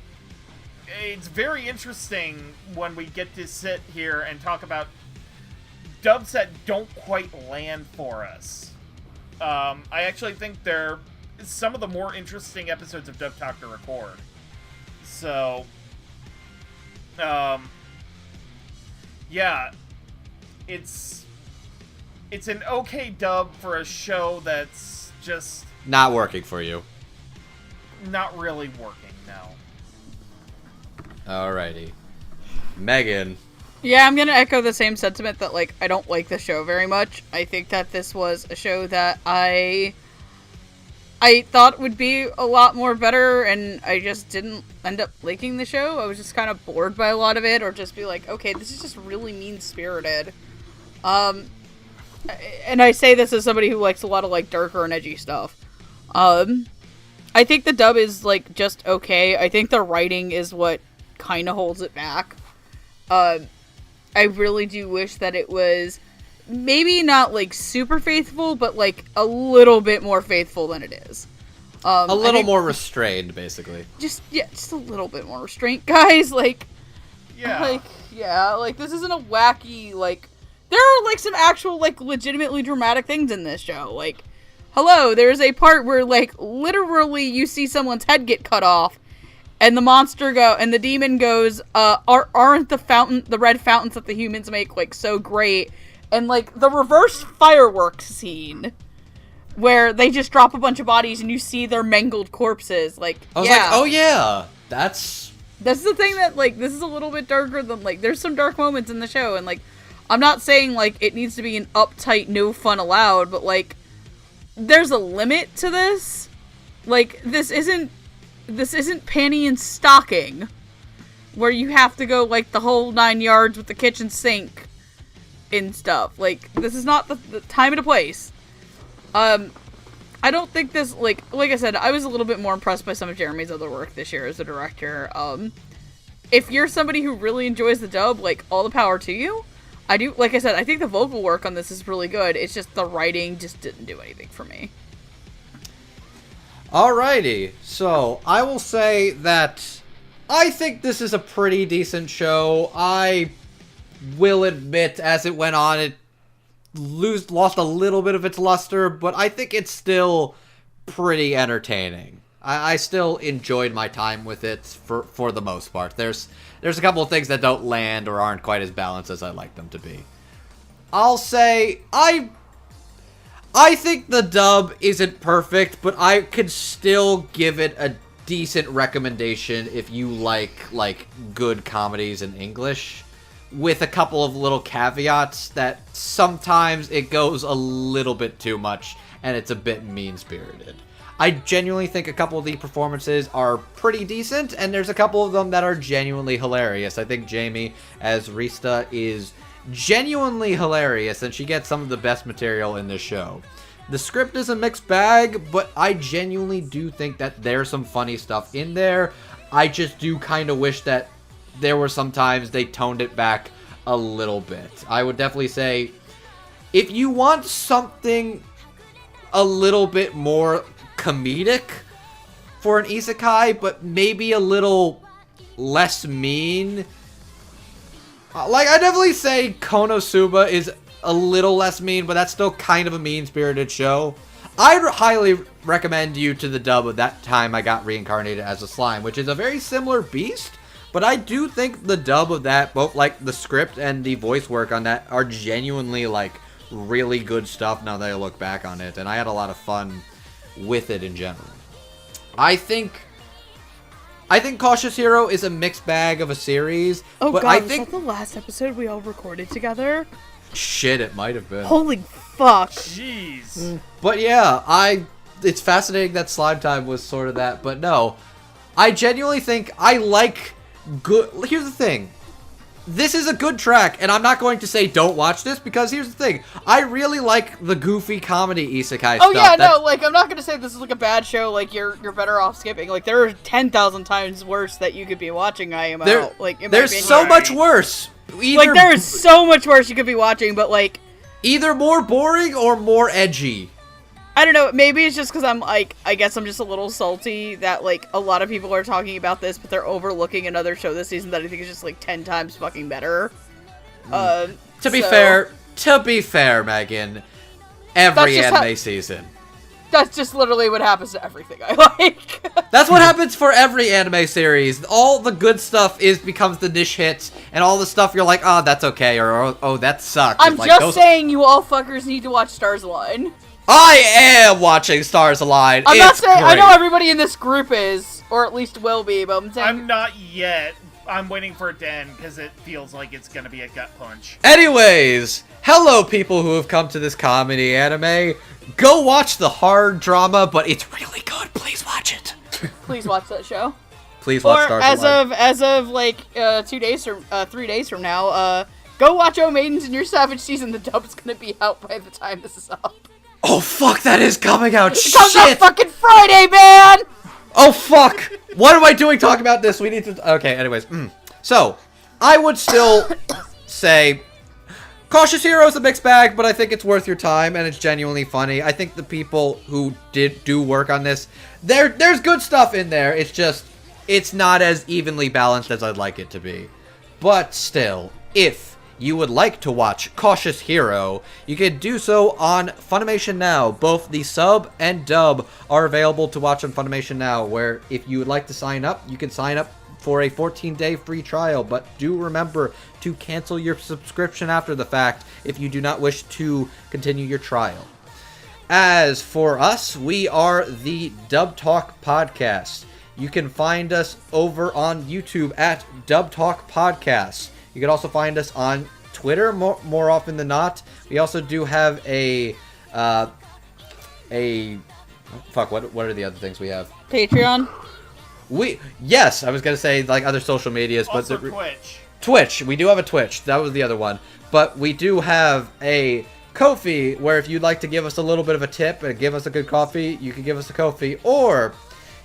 it's very interesting when we get to sit here and talk about dubs that don't quite land for us. I actually think they're some of the more interesting episodes of Dub Talk to record. So, yeah, it's an okay dub for a show that's just not working for you. Not really working, no. Alrighty. Megan. Yeah, I'm gonna echo the same sentiment that, like, I don't like the show very much. I think that this was a show that I thought would be a lot more better, and I just didn't end up liking the show. I was just kind of bored by a lot of it, or just be like, okay, this is just really mean-spirited. And I say this as somebody who likes a lot of, like, darker and edgy stuff. I think the dub is, like, just okay. I think the writing is what kind of holds it back. I really do wish that it was maybe not, like, super faithful, but, like, a little bit more faithful than it is. A little more restrained, basically. Just a little bit more restraint, guys. Like, Yeah. Like, this isn't a wacky, like, there are, like, some actual, like, legitimately dramatic things in this show. Like, hello, there's a part where, like, literally you see someone's head get cut off, and the demon goes, aren't the red fountains that the humans make, like, so great? And, like, the reverse fireworks scene, where they just drop a bunch of bodies and you see their mangled corpses, like, I was like, oh yeah, that's the thing that, like, this is a little bit darker than, like, there's some dark moments in the show, and, like, I'm not saying, like, it needs to be an uptight, no fun allowed, but, like, there's a limit to this. Like, this isn't panty and stocking, where you have to go, like, the whole 9 yards with the kitchen sink and stuff. Like, this is not the time and the place. I don't think this, like I said, I was a little bit more impressed by some of Jeremy's other work this year as a director. If you're somebody who really enjoys the dub, like, all the power to you. I do, like I said, I think the vocal work on this is really good. It's just the writing just didn't do anything for me. Alrighty, so I will say that I think this is a pretty decent show. I will admit, as it went on, it lost a little bit of its luster, but I think it's still pretty entertaining. I still enjoyed my time with it for the most part. There's a couple of things that don't land or aren't quite as balanced as I'd like them to be. I'll say I think the dub isn't perfect, but I could still give it a decent recommendation if you like good comedies in English, with a couple of little caveats that sometimes it goes a little bit too much and it's a bit mean-spirited. I genuinely think a couple of the performances are pretty decent, and there's a couple of them that are genuinely hilarious. I think Jamie as Rista is genuinely hilarious, and she gets some of the best material in this show. The script is a mixed bag, but I genuinely do think that there's some funny stuff in there. I just do kind of wish that there were some times they toned it back a little bit. I would definitely say, if you want something a little bit more comedic for an isekai, but maybe a little less mean, like, I definitely say Konosuba is a little less mean, but that's still kind of a mean-spirited show. I'd highly recommend you to the dub of That Time I Got Reincarnated as a Slime, which is a very similar beast, but I do think the dub of that, both, like, the script and the voice work on that, are genuinely, like, really good stuff now that I look back on it, and I had a lot of fun with it in general. I think Cautious Hero is a mixed bag of a series. Oh but god, I was think that the last episode we all recorded together? Shit, it might have been. Holy fuck. Jeez. But yeah, it's fascinating that Slime Time was sort of that, but no. I genuinely think I like good... Here's the thing. this is a good track, and I'm not going to say don't watch this, because here's the thing. I really like the goofy comedy isekai stuff. Oh yeah, no, like, I'm not gonna say this is like a bad show, like, you're better off skipping. Like, there are 10,000 times worse that you could be watching IMO. Like, in my there's opinion. so much worse. Like, there is so much worse you could be watching, but, like... Either more boring or more edgy. I don't know, maybe it's just because I'm, like, I guess I'm just a little salty that, like, a lot of people are talking about this, but they're overlooking another show this season that I think is just, like, 10 times fucking better. To be fair, Megan, every anime season. That's just literally what happens to everything I like. That's what happens for every anime series. All the good stuff becomes the niche hits, and all the stuff you're like, oh, that's okay, or oh, that sucks. I'm like, just saying you all fuckers need to watch Stars Align. I am watching Stars Align. I'm not saying, great. I know everybody in this group is, or at least will be, but I'm saying... I'm not yet. I'm waiting for it to end, because it feels like it's gonna be a gut punch. Anyways, hello people who have come to this comedy anime. Go watch the hard drama, but it's really good. Please watch it. Please watch that show. Please watch Or Stars Align. as of like 3 days from now, go watch O Maidens in Your Savage Season. The dub's gonna be out by the time this is up. Oh fuck, that is coming out. It comes out fucking Friday, man! Oh fuck! What am I doing talking about this? We need to... Okay, anyways. So, I would still say... Cautious Hero is a mixed bag, but I think it's worth your time, and it's genuinely funny. I think the people who do work on this, there's good stuff in there. It's just, it's not as evenly balanced as I'd like it to be. But still, if you would like to watch Cautious Hero, you can do so on Funimation Now. Both the sub and dub are available to watch on Funimation Now, where if you would like to sign up, you can sign up for a 14-day free trial, but do remember to cancel your subscription after the fact if you do not wish to continue your trial. As for us, we are the Dub Talk Podcast. You can find us over on YouTube at Dub Talk Podcast. You can also find us on Twitter more often than not. We also do have what are the other things we have? Patreon. Yes, I was gonna say like other social medias, Also but Twitch. Twitch. We do have a Twitch. That was the other one. But we do have a Ko-fi, where if you'd like to give us a little bit of a tip and give us a good coffee, you can give us a Ko-fi. Or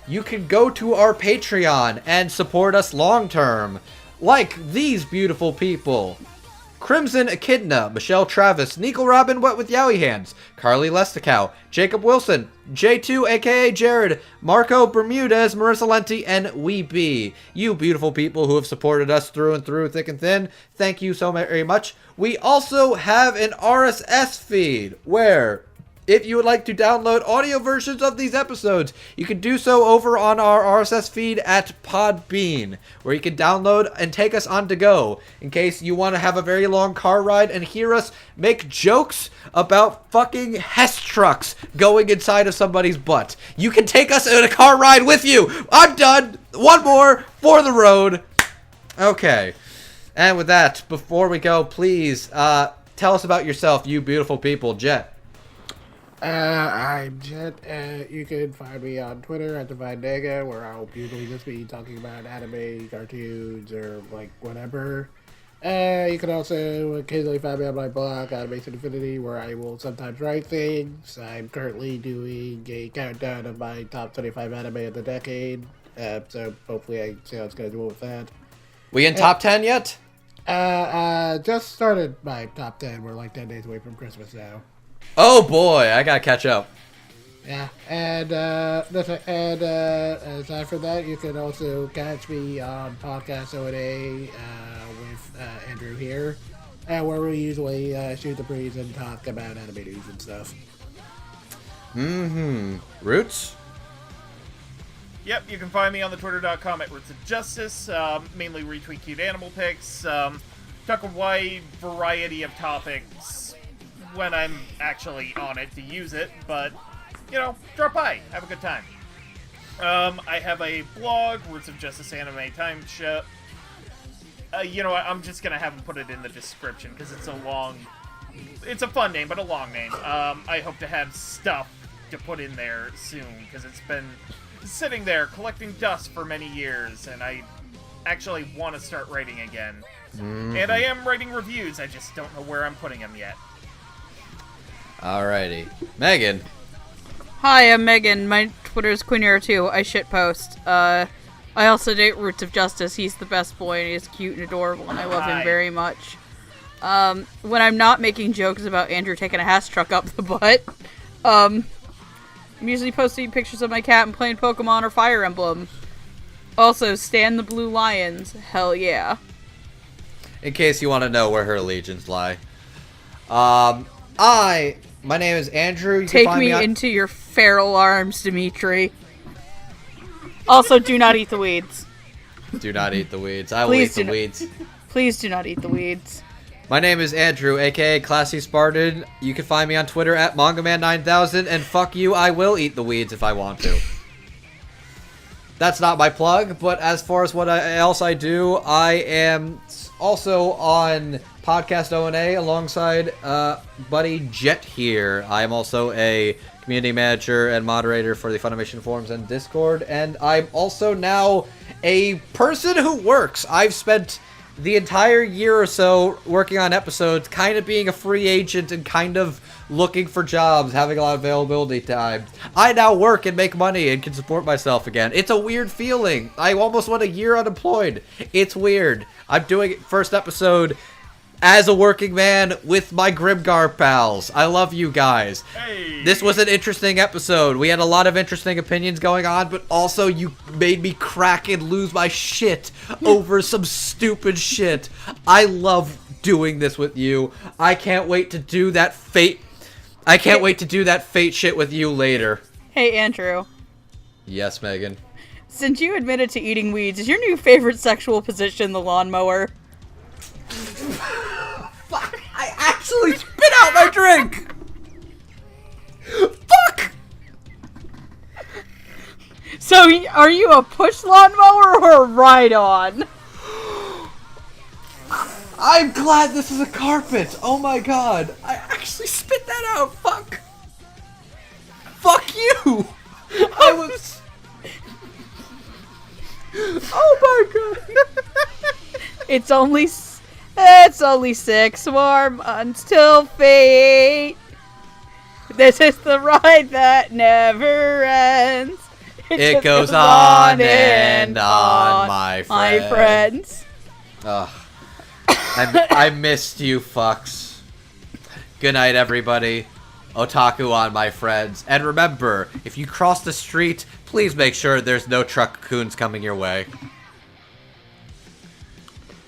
you can go to our Patreon and support us long term. Like these beautiful people. Crimson Echidna, Michelle Travis, Nico Robin Wet with Yowie Hands, Carly Lesticow, Jacob Wilson, J2 aka Jared, Marco Bermudez, Marissa Lenti, and We Be. You beautiful people who have supported us through and through, thick and thin, thank you so very much. We also have an RSS feed where, if you would like to download audio versions of these episodes, you can do so over on our RSS feed at Podbean, where you can download and take us on to go, in case you want to have a very long car ride and hear us make jokes about fucking Hess trucks going inside of somebody's butt. You can take us in a car ride with you. I'm done. One more for the road. Okay. And with that, before we go, please tell us about yourself, you beautiful people. Jet. I'm Jet. You can find me on Twitter at DivineNega, where I'll usually just be talking about anime, cartoons, or like whatever. You can also occasionally find me on my blog, Animation Infinity, where I will sometimes write things. I'm currently doing a countdown of my top 25 anime of the decade, so hopefully I see how it's going to do with that. We in top 10 yet? Just started my top 10. We're like 10 days away from Christmas now. Oh boy, I gotta catch up. Yeah, and aside from that, you can also catch me on Podcast O&A with Andrew here, where we usually shoot the breeze and talk about anime news and stuff. Roots? Yep, you can find me on the twitter.com at Roots of Justice, mainly retweet cute animal pics, talk a wide variety of topics when I'm actually on it to use it, but, you know, drop by, have a good time. I have a blog, Roots of Justice Anime Time Show. You know what, I'm just gonna have them put it in the description, because it's it's a fun name, but a long name. I hope to have stuff to put in there soon, because it's been sitting there collecting dust for many years, and I actually want to start writing again. And I am writing reviews, I just don't know where I'm putting them yet. Alrighty. Megan. Hi, I'm Megan. My Twitter is QueenEra2. I shitpost. I also date Roots of Justice. He's the best boy, and he's cute and adorable, and I love him very much. When I'm not making jokes about Andrew taking a Hess truck up the butt, I'm usually posting pictures of my cat and playing Pokemon or Fire Emblem. Also, Stan the Blue Lions. Hell yeah. In case you want to know where her allegiance lie. My name is Andrew. You Take can find me me into your feral arms, Dimitri. Also, do not eat the weeds. Do not eat the weeds. I will eat the weeds. Please do not eat the weeds. My name is Andrew, aka Classy Spartan. You can find me on Twitter at MangaMan9000, and fuck you, I will eat the weeds if I want to. That's not my plug, but as far as what else I do, I am also on Podcast O&A alongside buddy Jet here. I am also a community manager and moderator for the Funimation forums and Discord, and I'm also now a person who works. I've spent the entire year or so working on episodes, kind of being a free agent and kind of looking for jobs, having a lot of availability time. I now work and make money and can support myself again. It's a weird feeling. I almost went a year unemployed. It's weird. I'm doing first episode as a working man with my Grimgar pals. I love you guys. Hey. This was an interesting episode. We had a lot of interesting opinions going on, but also you made me crack and lose my shit over some stupid shit. I love doing this with you. I can't wait to do that fate. I can't wait to do that fate shit with you later. Hey, Andrew. Yes, Megan. Since you admitted to eating weeds, is your new favorite sexual position the lawnmower? Fuck! I actually spit out my drink! Fuck! So, are you a push lawnmower or a ride-on? I'm glad this is a carpet! Oh my god! I actually spit that out! Fuck! Fuck you! I was... Oh my god! It's only 6 more months till fate. This is the ride that never ends. It just goes on and on, my friends. Ugh. I missed you fucks. Good night, everybody. Otaku on, my friends. And remember, if you cross the street, please make sure there's no truck coons coming your way.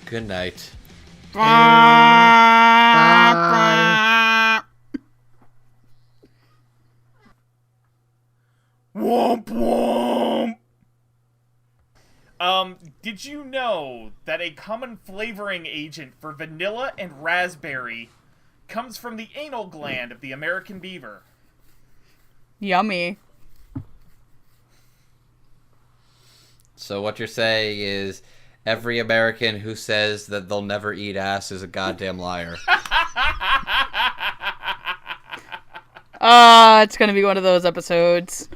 Good night. Bye. Womp womp! Did you know that a common flavoring agent for vanilla and raspberry comes from the anal gland of the American beaver? Yummy. So what you're saying is every American who says that they'll never eat ass is a goddamn liar. It's gonna be one of those episodes.